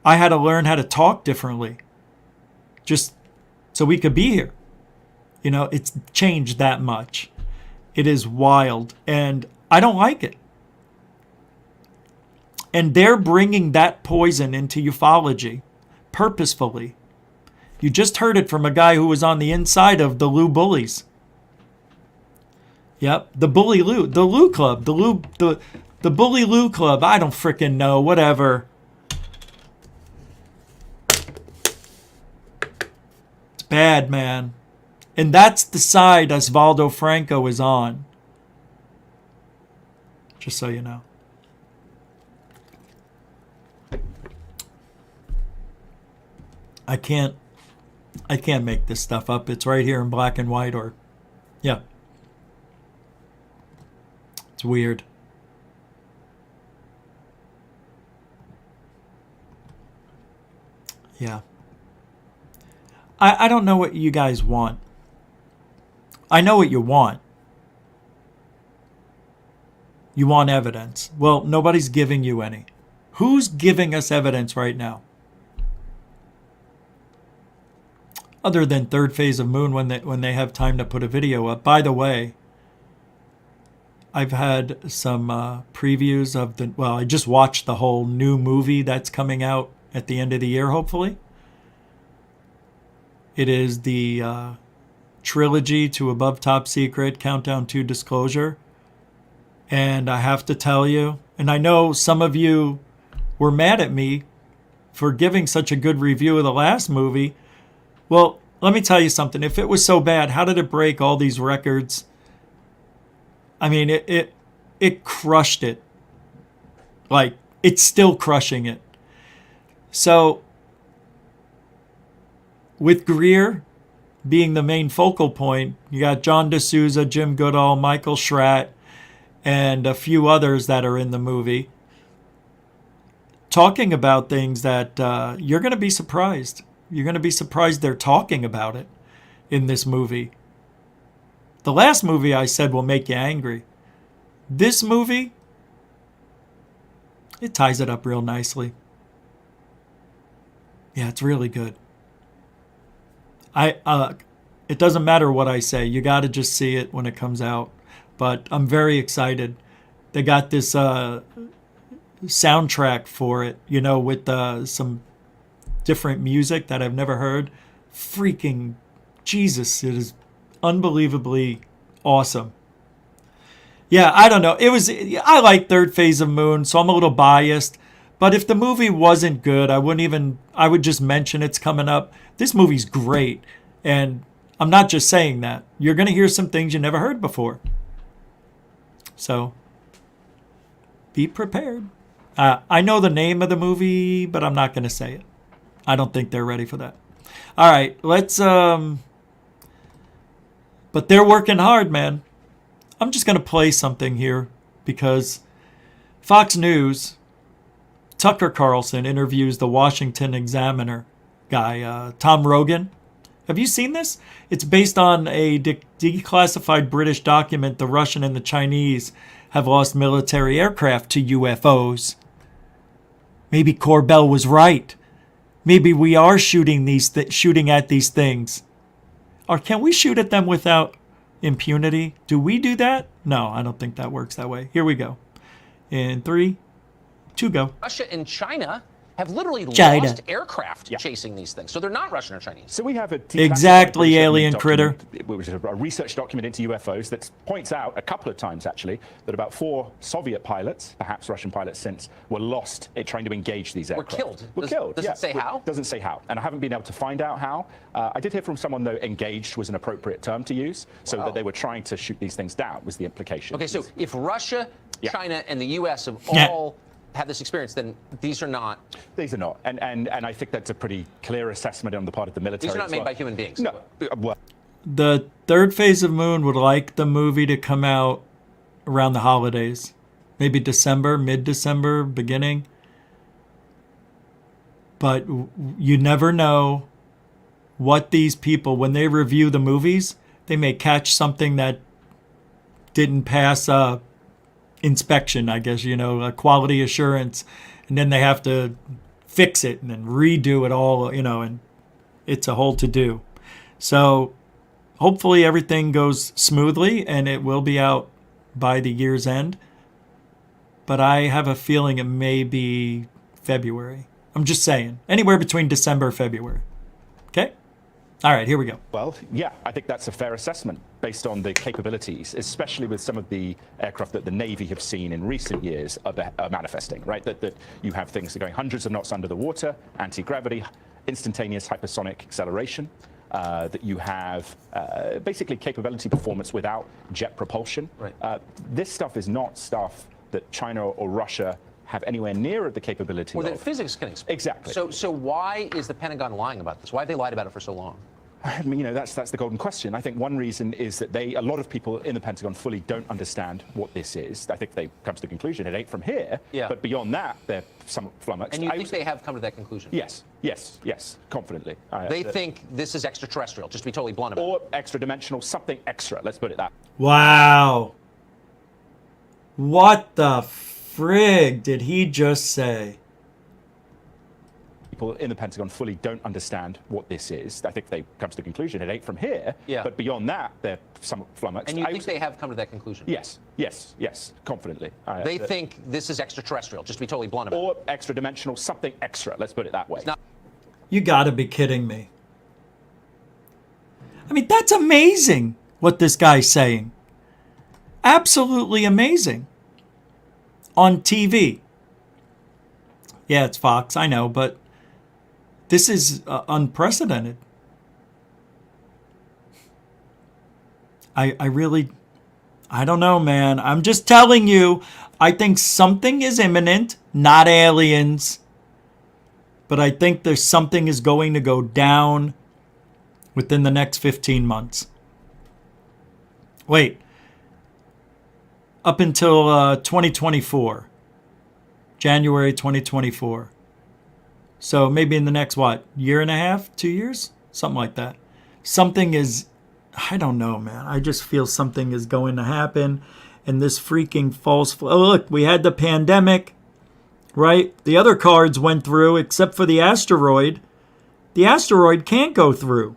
Speaker 9: I had to learn how to talk differently just so we could be here. It's changed that much. It is wild, and I don't like it. And they're bringing that poison into ufology purposefully. You just heard it from a guy who was on the inside of the Lou bullies. Yep, the Bully Lou, the Lou Club, the Bully Lou Club. I don't frickin' know, whatever. It's bad, man. And that's the side Osvaldo Franco is on. Just so you know. I can't make this stuff up. It's right here in black and white, yeah. It's weird. Yeah. I don't know what you guys want. I know what you want. You want evidence. Well, nobody's giving you any. Who's giving us evidence right now? Other than Third Phase of Moon when they have time to put a video up. By the way, I've had some previews of I just watched the whole new movie that's coming out at the end of the year, hopefully. It is the trilogy to Above Top Secret, Countdown to Disclosure. And I have to tell you, and I know some of you were mad at me for giving such a good review of the last movie. Well, let me tell you something. If it was so bad, how did it break all these records? I mean, it crushed it. Like, it's still crushing it. So, with Greer being the main focal point, you got John D'Souza, Jim Goodall, Michael Schratt, and a few others that are in the movie, talking about things that you're going to be surprised. You're going to be surprised they're talking about it in this movie. The last movie I said will make you angry. This movie, it ties it up real nicely. Yeah, it's really good. It doesn't matter what I say. You got to just see it when it comes out. But I'm very excited. They got this soundtrack for it, with some different music that I've never heard. Freaking Jesus, it is unbelievably awesome. Yeah, I don't know. I like Third Phase of Moon, so I'm a little biased. But if the movie wasn't good, I would just mention it's coming up. This movie's great. And I'm not just saying that. You're going to hear some things you never heard before. So, be prepared. I know the name of the movie, but I'm not going to say it. I don't think they're ready for that. All right, let's... But they're working hard, man. I'm just going to play something here because Fox News, Tucker Carlson interviews the Washington Examiner guy, Tom Rogan. Have you seen this? It's based on a declassified British document. The Russian and the Chinese have lost military aircraft to UFOs. Maybe Corbell was right. Maybe we are shooting at these things. Or can we shoot at them without impunity? Do we do that? No, I don't think that works that way. Here we go. In 3, 2, go.
Speaker 13: Russia and China have literally lost aircraft chasing these things. So they're not Russian or Chinese.
Speaker 14: So we have a
Speaker 9: exactly alien critter,
Speaker 14: which is a research document into UFOs that points out a couple of times actually that about 4 Soviet pilots, perhaps Russian pilots since, were lost trying to engage these aircraft.
Speaker 13: Were killed. Does it say how?
Speaker 14: Doesn't say how, and I haven't been able to find out how. I did hear from someone though engaged was an appropriate term to use, so that they were trying to shoot these things down was the implication.
Speaker 13: Okay, so if Russia, China, and the U.S. have all had this experience, then these are not.
Speaker 14: These are not, and I think that's a pretty clear assessment on the part of the military.
Speaker 13: These are not made by human beings.
Speaker 14: No, well,
Speaker 9: the Third Phase of Moon would like the movie to come out around the holidays, maybe December, mid-December, beginning. But you never know what these people, when they review the movies, they may catch something that didn't pass inspection, I guess, a quality assurance, and then they have to fix it and then redo it all, and it's a whole to-do. So hopefully everything goes smoothly and it will be out by the year's end. But I have a feeling it may be February. I'm just saying, anywhere between December and February. Okay? All right, here we go.
Speaker 14: Well, yeah, I think that's a fair assessment based on the capabilities, especially with some of the aircraft that the Navy have seen in recent years are manifesting, right? That you have things that are going hundreds of knots under the water, anti-gravity, instantaneous hypersonic acceleration, that you have basically capability performance without jet propulsion.
Speaker 13: Right.
Speaker 14: This stuff is not stuff that China or Russia have anywhere near the capability
Speaker 13: or
Speaker 14: of.
Speaker 13: that physics can explain.
Speaker 14: Exactly.
Speaker 13: So why is the Pentagon lying about this? Why have they lied about it for so long?
Speaker 14: I mean, that's the golden question. I think one reason is that a lot of people in the Pentagon fully don't understand what this is. I think they come to the conclusion it ain't from here.
Speaker 13: Yeah.
Speaker 14: But beyond that, they're somewhat flummoxed.
Speaker 13: And you think they have come to that conclusion?
Speaker 14: Yes, confidently.
Speaker 13: They think this is extraterrestrial, just to be totally blunt about it.
Speaker 14: Or extra-dimensional, something extra, let's put it that way.
Speaker 9: Wow. What the frig did he just say?
Speaker 14: People in the Pentagon fully don't understand what this is. I think they come to the conclusion it ain't from here.
Speaker 13: Yeah.
Speaker 14: But beyond that, they're somewhat flummoxed.
Speaker 13: And you think they have come to that conclusion?
Speaker 14: Yes, confidently.
Speaker 13: They think this is extraterrestrial, just to be totally blunt about it.
Speaker 14: Or extra-dimensional, something extra, let's put it that way.
Speaker 9: You gotta be kidding me. I mean, that's amazing what this guy's saying. Absolutely amazing. On TV. Yeah, it's Fox, I know, but this is unprecedented. I don't know, man. I'm just telling you, I think something is imminent, not aliens. But I think there's something is going to go down within the next 15 months. Wait. Up until 2024. January 2024. So maybe in the next, year and a half, 2 years? Something like that. Something is, I don't know, man. I just feel something is going to happen. And this freaking look, we had the pandemic, right? The other cards went through, except for the asteroid. The asteroid can't go through.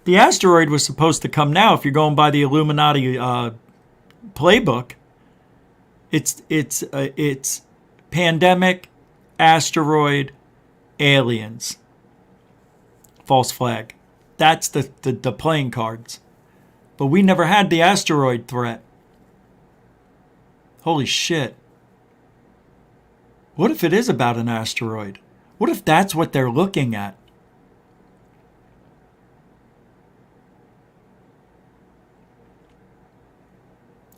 Speaker 9: The asteroid was supposed to come now, if you're going by the Illuminati playbook. It's pandemic, asteroid, aliens. False flag. That's the playing cards. But we never had the asteroid threat. Holy shit. What if it is about an asteroid? What if that's what they're looking at?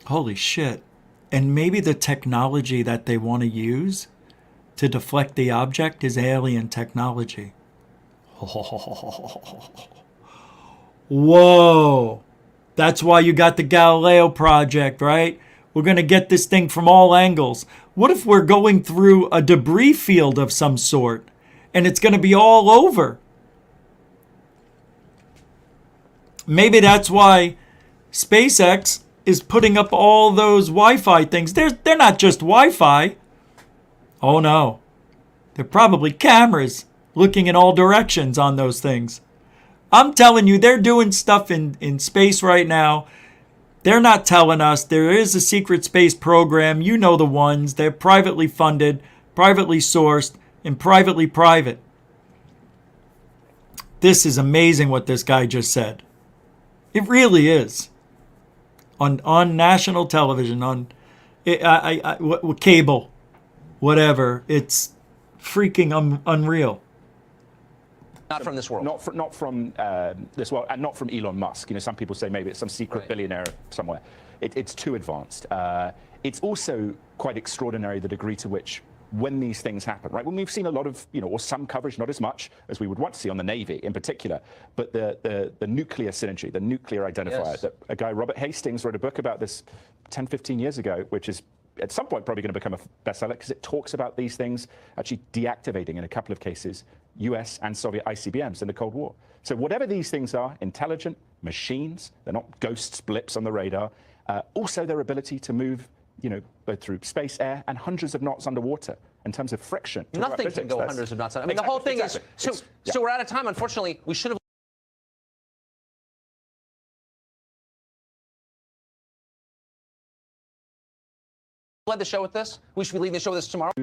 Speaker 9: Holy shit. And maybe the technology that they want to use to deflect the object is alien technology. Whoa. That's why you got the Galileo project, right? We're going to get this thing from all angles. What if we're going through a debris field of some sort and it's going to be all over? Maybe that's why SpaceX is putting up all those Wi-Fi things. They're not just Wi-Fi. Oh no. They're probably cameras looking in all directions on those things. I'm telling you, they're doing stuff in space right now. They're not telling us. There is a secret space program. You know the ones. They're privately funded, privately sourced, and privately private. This is amazing what this guy just said. It really is. On national television, on cable, whatever. It's freaking unreal.
Speaker 13: Not from this world.
Speaker 14: Not from this world, and not from Elon Musk. Some people say maybe it's some secret billionaire somewhere. It's too advanced. It's also quite extraordinary the degree to which, when these things happen, right? When we've seen a lot of, or some coverage, not as much as we would want to see on the Navy in particular, but the nuclear synergy, the nuclear identifier.
Speaker 13: Yes.
Speaker 14: That a guy, Robert Hastings, wrote a book about this 10, 15 years ago, which is at some point probably going to become a bestseller because it talks about these things actually deactivating, in a couple of cases, US and Soviet ICBMs in the Cold War. So whatever these things are, intelligent machines, they're not ghosts, blips on the radar. Also their ability to move, both through space, air, and hundreds of knots underwater in terms of friction.
Speaker 13: Nothing can go hundreds of knots. I mean, the whole thing is, so we're out of time. Unfortunately, we should have led the show with this. We should be leading the show with this tomorrow.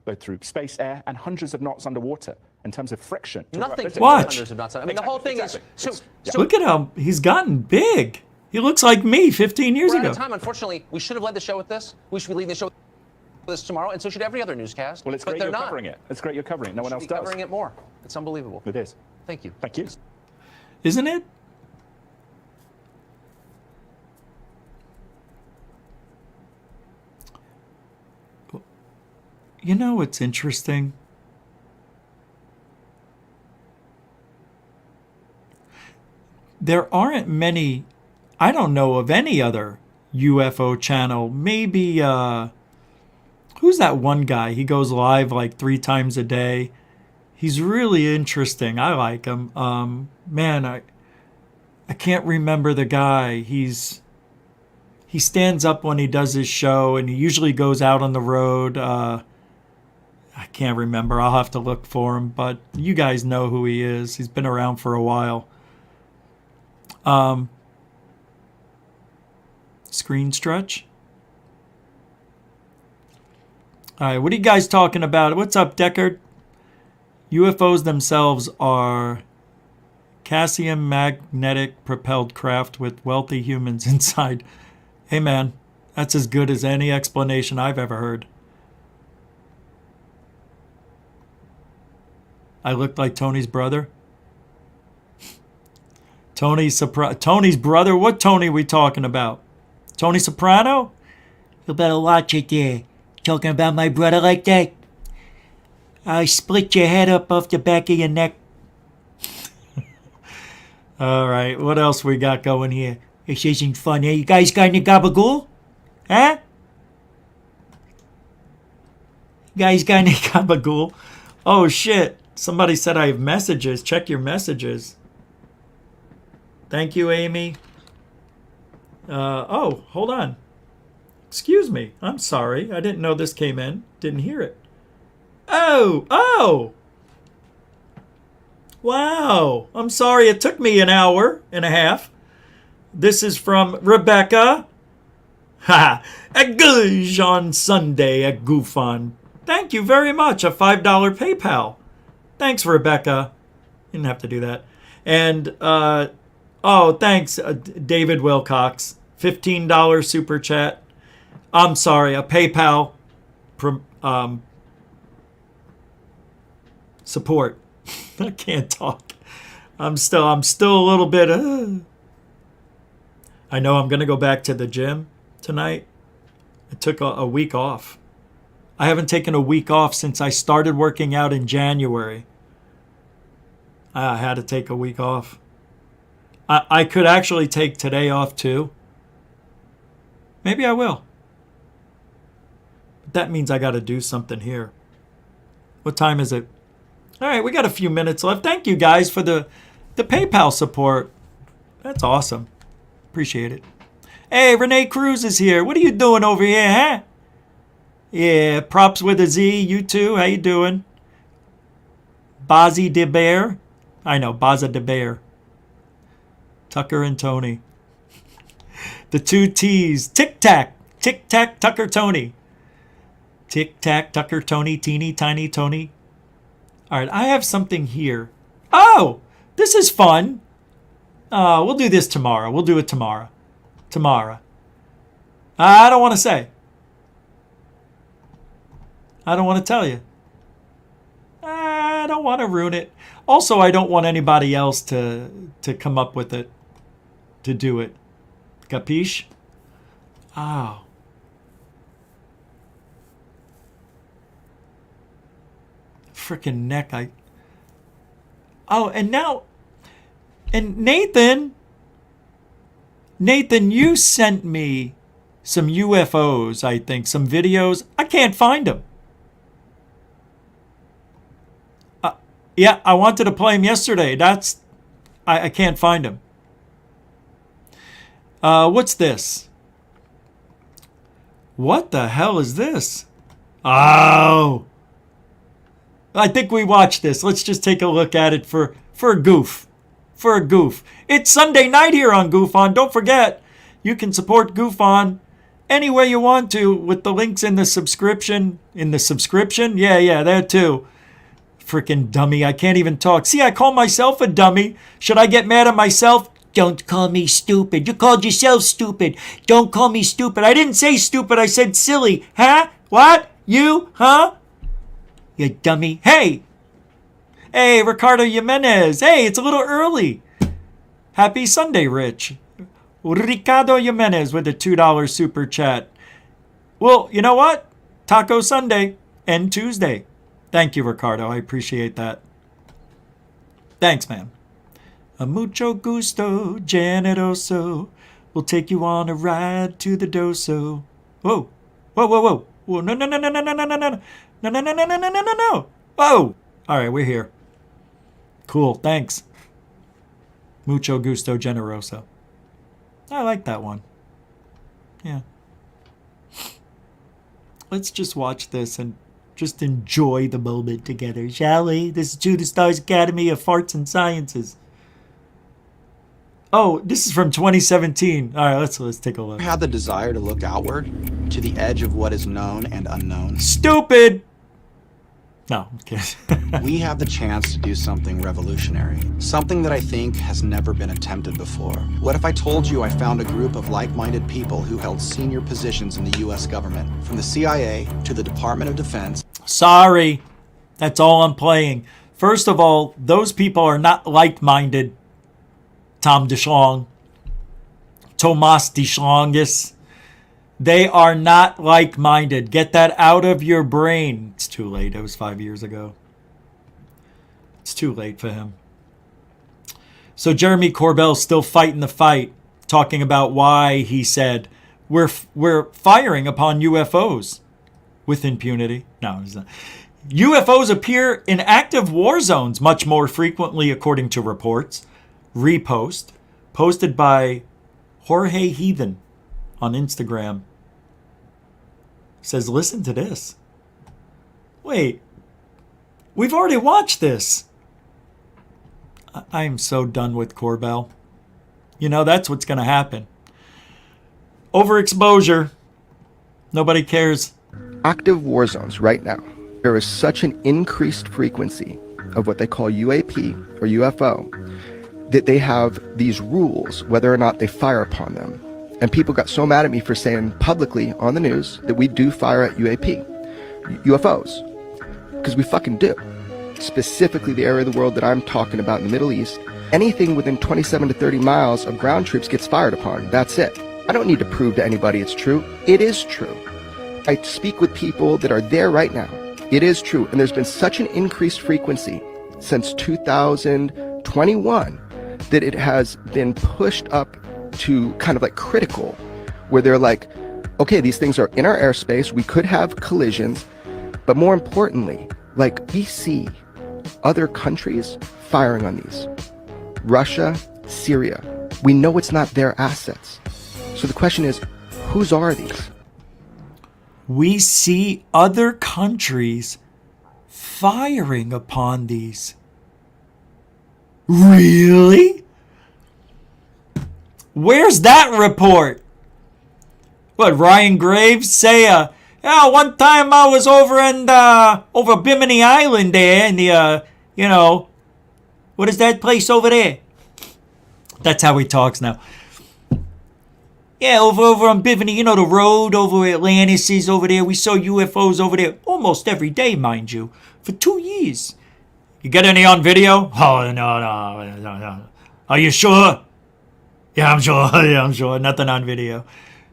Speaker 14: Both through space, air, and hundreds of knots underwater in terms of friction.
Speaker 13: Nothing can
Speaker 9: Watch.
Speaker 13: go hundreds of knots. I mean, the whole thing is, so
Speaker 9: Look at how he's gotten big. He looks like me 15 years
Speaker 13: we're
Speaker 9: ago.
Speaker 13: out of time. Unfortunately, we should have led the show with this. We should be leading the show with this tomorrow, and so should every other newscast.
Speaker 14: Well, it's
Speaker 13: but
Speaker 14: great
Speaker 13: they're
Speaker 14: you're
Speaker 13: not.
Speaker 14: covering it. It's great you're covering it. No one else
Speaker 13: Should be
Speaker 14: does.
Speaker 13: covering it more. It's unbelievable.
Speaker 14: It is.
Speaker 13: Thank you.
Speaker 14: Thank you.
Speaker 9: Isn't it? You know what's interesting? there aren't many, I don't know of any other UFO channel. Maybe, who's that one guy? He goes live like 3 times a day. He's really interesting. I like him. Man, I can't remember the guy. He stands up when he does his show, and he usually goes out on the road. I can't remember. I'll have to look for him, but you guys know who he is. He's been around for a while. Screen stretch. All right, what are you guys talking about? What's up, Deckard? UFOs themselves are Cassian magnetic propelled craft with wealthy humans inside. Hey man, that's as good as any explanation I've ever heard. I looked like Tony's brother. Tony's brother? What Tony we talking about? Tony Soprano?
Speaker 15: You better watch it there. Talking about my brother like that, I split your head up off the back of your neck.
Speaker 9: All right, what else we got going here?
Speaker 15: This isn't fun, eh? You guys got any gabagool? Huh?
Speaker 9: You guys got any gabagool? Oh shit, somebody said I have messages. Check your messages. Thank you, Amy. Oh, hold on. Excuse me. I'm sorry. I didn't know this came in. Didn't hear it. Oh! Wow. I'm sorry it took me an hour and a half. This is from Rebecca. Ha! A goosh on Sunday at GoofOn. Thank you very much. A $5 PayPal. Thanks, Rebecca. You didn't have to do that. And, thanks, David Wilcox. $15 super chat. I'm sorry, a PayPal support. I can't talk. I'm still a little bit. I know I'm gonna go back to the gym tonight. I took a week off. I haven't taken a week off since I started working out in January. I had to take a week off. I could actually take today off too. Maybe I will. But that means I got to do something here. What time is it? All right, we got a few minutes left. Thank you guys for the PayPal support. That's awesome. Appreciate it. Hey, Renee Cruz is here. What are you doing over here, huh? Yeah, props with a Z. You too. How you doing? Bazzi de Bear. I know, Baza de Bear. Tucker and Tony. The 2 T's. Tic Tac. Tic Tac, Tucker, Tony. Tic Tac, Tucker, Tony, teeny, tiny, Tony. All right, I have something here. Oh, this is fun. We'll do this tomorrow. We'll do it tomorrow. Tomorrow. I don't want to say. I don't want to tell you. I don't want to ruin it. Also, I don't want anybody else to come up with it, to do it. Capiche? Oh. Frickin' neck. And now, and Nathan, you sent me some UFOs, I think, some videos. I can't find them. Yeah, I wanted to play them yesterday. I can't find them. What's this? What the hell is this? Oh. I think we watched this. Let's just take a look at it for a goof. For a goof. It's Sunday night here on GoofOn. Don't forget, you can support GoofOn any way you want to with the links in the subscription. In the subscription? Yeah, there too. Freaking dummy. I can't even talk. See, I call myself a dummy. Should I get mad at myself?
Speaker 15: Don't call me stupid. You called yourself stupid. Don't call me stupid.
Speaker 9: I didn't say stupid. I said silly. Huh? What? You? Huh?
Speaker 15: You dummy.
Speaker 9: Hey, Ricardo Jimenez. Hey, it's a little early. Happy Sunday, Rich. Ricardo Jimenez with a $2 super chat. Well, you know what? Taco Sunday and Tuesday. Thank you, Ricardo. I appreciate that. Thanks, man. A mucho gusto, generoso. We'll take you on a ride to the doso. Whoa. Whoa, whoa, whoa. Whoa, no, no, no, no, no, no, no, no, no. No, no, no, no, no, no, no, no, no. Whoa. All right, we're here. Cool, thanks. Mucho gusto, generoso. I like that one. Yeah. Let's just watch this and just enjoy the moment together, shall we? This is To the Stars Academy of Arts and Sciences. Oh, this is from 2017. All right, let's take a look.
Speaker 16: Have the desire to look outward to the edge of what is known and unknown.
Speaker 9: Stupid! No, I'm kidding.
Speaker 16: We have the chance to do something revolutionary. Something that I think has never been attempted before. What if I told you I found a group of like-minded people who held senior positions in the US government, from the CIA to the Department of Defense?
Speaker 9: Sorry. That's all I'm playing. First of all, those people are not like-minded. Tom DeShlong, Tomas DeShlongis. They are not like-minded. Get that out of your brain. It's too late. It was 5 years ago. It's too late for him. So Jeremy Corbell's still fighting the fight, talking about why he said we're firing upon UFOs with impunity. No, it's not. UFOs appear in active war zones much more frequently, according to reports. Repost, posted by Jorge Heathen on Instagram. Says, listen to this. Wait, we've already watched this. I am so done with Corbell. You know, that's what's going to happen. Overexposure. Nobody cares.
Speaker 17: Active war zones right now. There is such an increased frequency of what they call UAP or UFO that they have these rules whether or not they fire upon them. And people got so mad at me for saying publicly on the news that we do fire at UFOs. Because we fucking do. Specifically the area of the world that I'm talking about in the Middle East. Anything within 27 to 30 miles of ground troops gets fired upon. That's it. I don't need to prove to anybody it's true. It is true. I speak with people that are there right now. It is true. And there's been such an increased frequency since 2021 that it has been pushed up to kind of like critical, where they're like, okay, these things are in our airspace, we could have collisions, but more importantly, like we see other countries firing on these. Russia, Syria, we know it's not their assets. So the question is, whose are these?
Speaker 9: We see other countries firing upon these. Really? Where's that report? What, Ryan Graves say, yeah, one time I was over in, over Bimini Island there in the, you know, what is that place over there? That's how he talks now. Yeah, over on Bimini, you know, the road over Atlantis is over there. We saw UFOs over there almost every day, mind you, for 2 years. You got any on video? Oh, no. Are you sure? Yeah, I'm sure. Yeah, I'm sure. Nothing on video.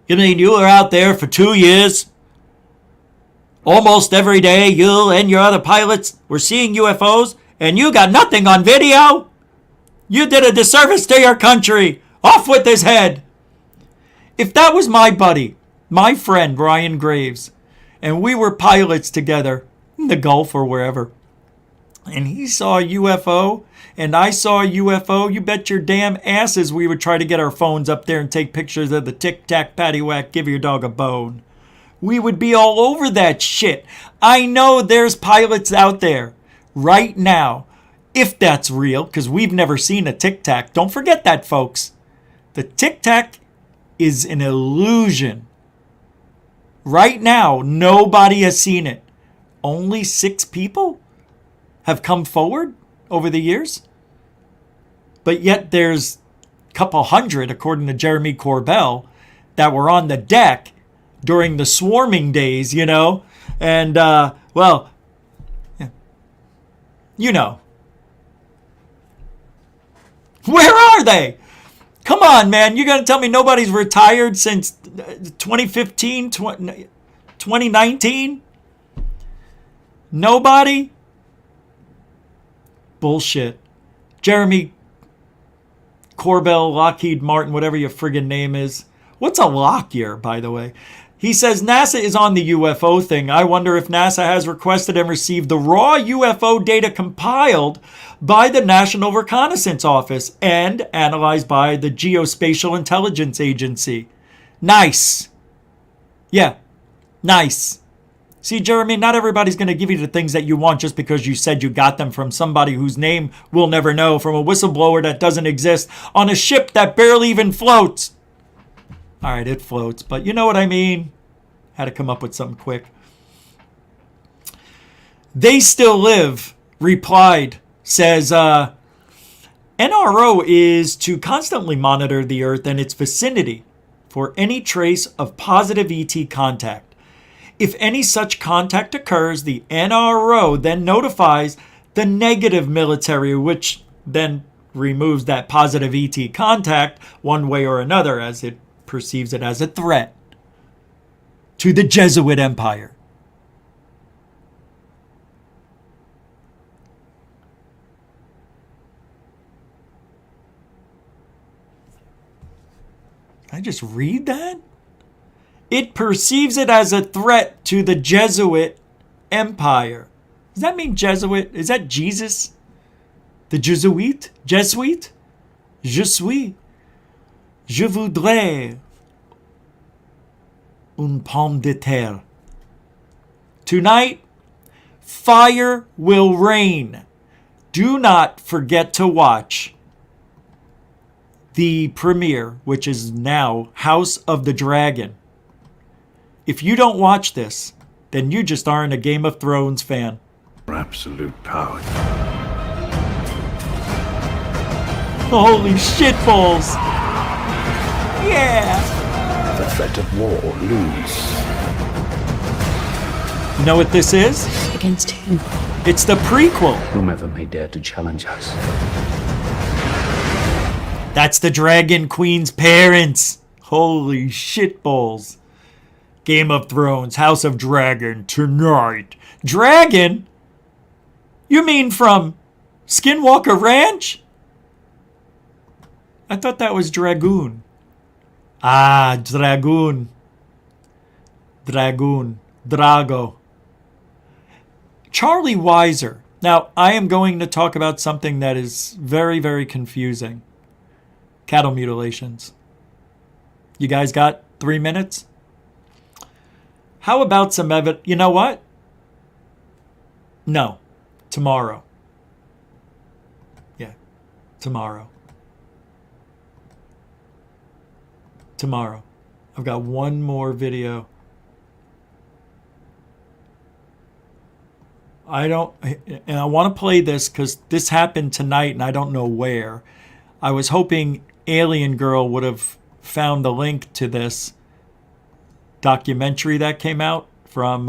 Speaker 9: You mean you were out there for 2 years? Almost every day, you and your other pilots were seeing UFOs, and you got nothing on video? You did a disservice to your country. Off with his head. If that was my buddy, my friend, Ryan Graves, and we were pilots together in the Gulf or wherever, and he saw a UFO, and I saw a UFO, you bet your damn asses we would try to get our phones up there and take pictures of the tic-tac, paddywhack, give your dog a bone. We would be all over that shit. I know there's pilots out there right now, if that's real, because we've never seen a tic-tac. Don't forget that, folks. The tic-tac is an illusion. Right now, nobody has seen it. Only 6 people have come forward over the years. But yet there's a couple hundred, according to Jeremy Corbell, that were on the deck during the swarming days, you know. And, well, you know. Where are they? Come on, man. You're going to tell me nobody's retired since 2015, 2019? Nobody? Bullshit. Jeremy Corbell, Lockheed Martin, whatever your friggin' name is. What's a Lockyer, by the way? He says NASA is on the UFO thing. I wonder if NASA has requested and received the raw UFO data compiled by the National Reconnaissance Office and analyzed by the Geospatial Intelligence Agency. Nice. Yeah, nice. See, Jeremy, not everybody's going to give you the things that you want just because you said you got them from somebody whose name we'll never know, from a whistleblower that doesn't exist, on a ship that barely even floats. All right, it floats, but you know what I mean. Had to come up with something quick. They Still Live replied, says, NRO is to constantly monitor the Earth and its vicinity for any trace of positive ET contact. If any such contact occurs, the NRO then notifies the negative military, which then removes that positive ET contact one way or another, as it perceives it as a threat to the Jesuit empire. Can I just read that? It perceives it as a threat to the Jesuit empire. Does that mean Jesuit? Is that Jesus? The Jesuit? Jesuit? Je suis. Je voudrais une pomme de terre. Tonight, fire will rain. Do not forget to watch the premiere, which is now House of the Dragon. If you don't watch this, then you just aren't a Game of Thrones fan.
Speaker 1: Absolute power.
Speaker 9: Holy shitballs! Yeah!
Speaker 6: The threat of war looms.
Speaker 9: You know what this is?
Speaker 18: Against whom?
Speaker 9: It's the prequel.
Speaker 18: Whomever may dare to challenge us.
Speaker 9: That's the Dragon Queen's parents. Holy shitballs. Game of Thrones, House of Dragon, tonight. Dragon? You mean from Skinwalker Ranch? I thought that was Dragoon. Ah, Dragoon. Dragoon. Drago. Charlie Weiser. Now, I am going to talk about something that is very, very confusing. Cattle mutilations. You guys got 3 minutes? How about some evidence? You know what? No. Tomorrow. Yeah. Tomorrow. Tomorrow. I've got one more video. And I want to play this because this happened tonight and I don't know where. I was hoping Alien Girl would have found the link to this documentary that came out from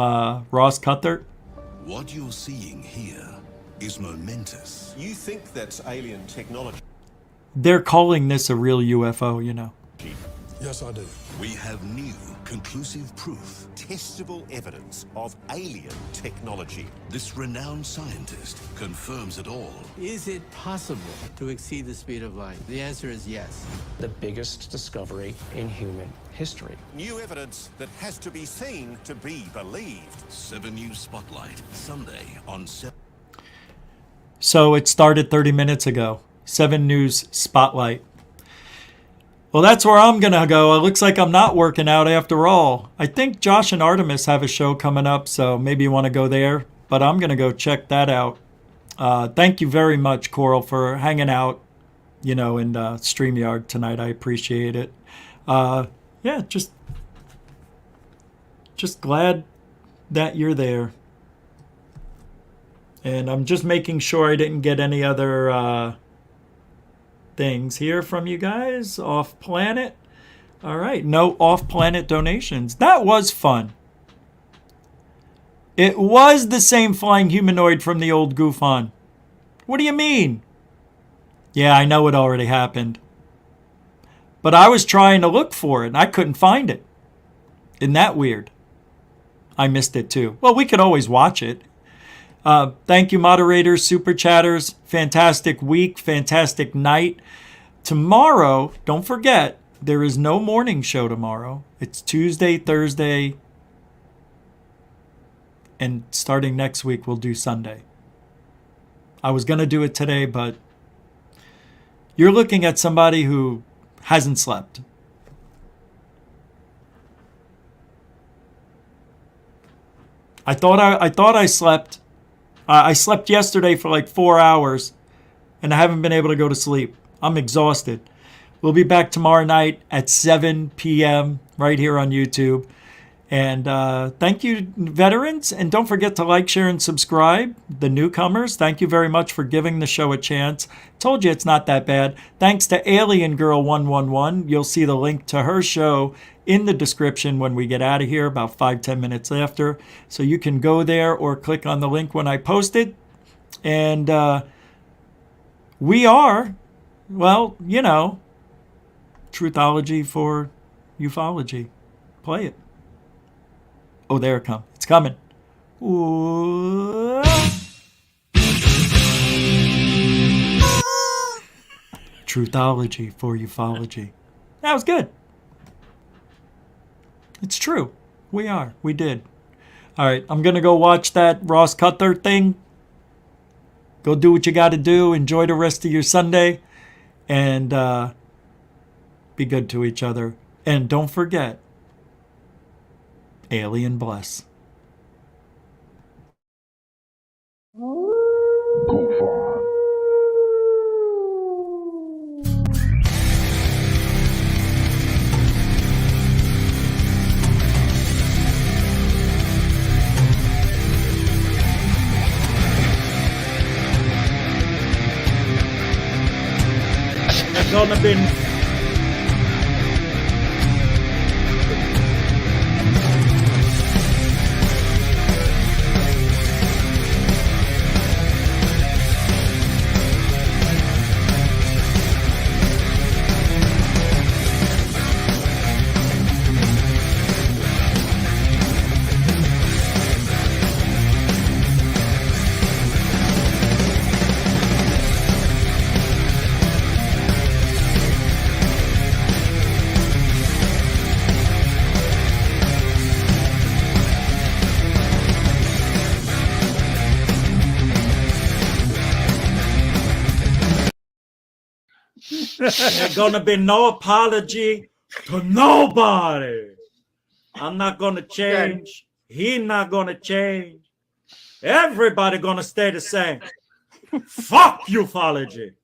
Speaker 9: Ross Cuthert.
Speaker 19: What you're seeing here is momentous. You think that's alien technology?
Speaker 9: They're calling this a real UFO, you know.
Speaker 6: Yes, I do.
Speaker 19: We have new, conclusive proof, testable evidence of alien technology. This renowned scientist confirms it all.
Speaker 20: Is it possible to exceed the speed of light? The answer is yes.
Speaker 21: The biggest discovery in human history.
Speaker 19: New evidence that has to be seen to be believed. 7 News Spotlight, Sunday on 7.
Speaker 9: So it started 30 minutes ago. 7 News Spotlight. Well, that's where I'm going to go. It looks like I'm not working out after all. I think Josh and Artemis have a show coming up, so maybe you want to go there. But I'm going to go check that out. Thank you very much, Coral, for hanging out, in StreamYard tonight. I appreciate it. Yeah, just glad that you're there. And I'm just making sure I didn't get any other things here from you guys off planet. All right, no off planet donations. That was fun. It was the same flying humanoid from the old Goof On. What do you mean? Yeah, I know it already happened. But I was trying to look for it and I couldn't find it. Isn't that weird? I missed it too. Well, we could always watch it. Thank you, moderators, super chatters. Fantastic week, fantastic night. Tomorrow, don't forget, there is no morning show tomorrow. It's Tuesday, Thursday, and starting next week, we'll do Sunday. I was going to do it today, but you're looking at somebody who hasn't slept. I thought I slept. I slept yesterday for like 4 hours, and I haven't been able to go to sleep. I'm exhausted. We'll be back tomorrow night at 7 p.m. right here on YouTube. And thank you, veterans. And don't forget to like, share, and subscribe. The newcomers, thank you very much for giving the show a chance. Told you it's not that bad. Thanks to Alien Girl 111. You'll see the link to her show in the description when we get out of here, about 5-10 minutes after. So you can go there or click on the link when I post it. And we are, well, you know, Truthology for ufology. Play it. Oh, there it comes. It's coming. Ooh. Truthology for ufology. That was good. It's true. We are. We did. All right. I'm going to go watch that Ross Cutler thing. Go do what you got to do. Enjoy the rest of your Sunday. And be good to each other. And don't forget, Alien bless. It's gonna be There's gonna be no apology to nobody. I'm not gonna change. He's not gonna change. Everybody gonna stay the same. Fuck ufology.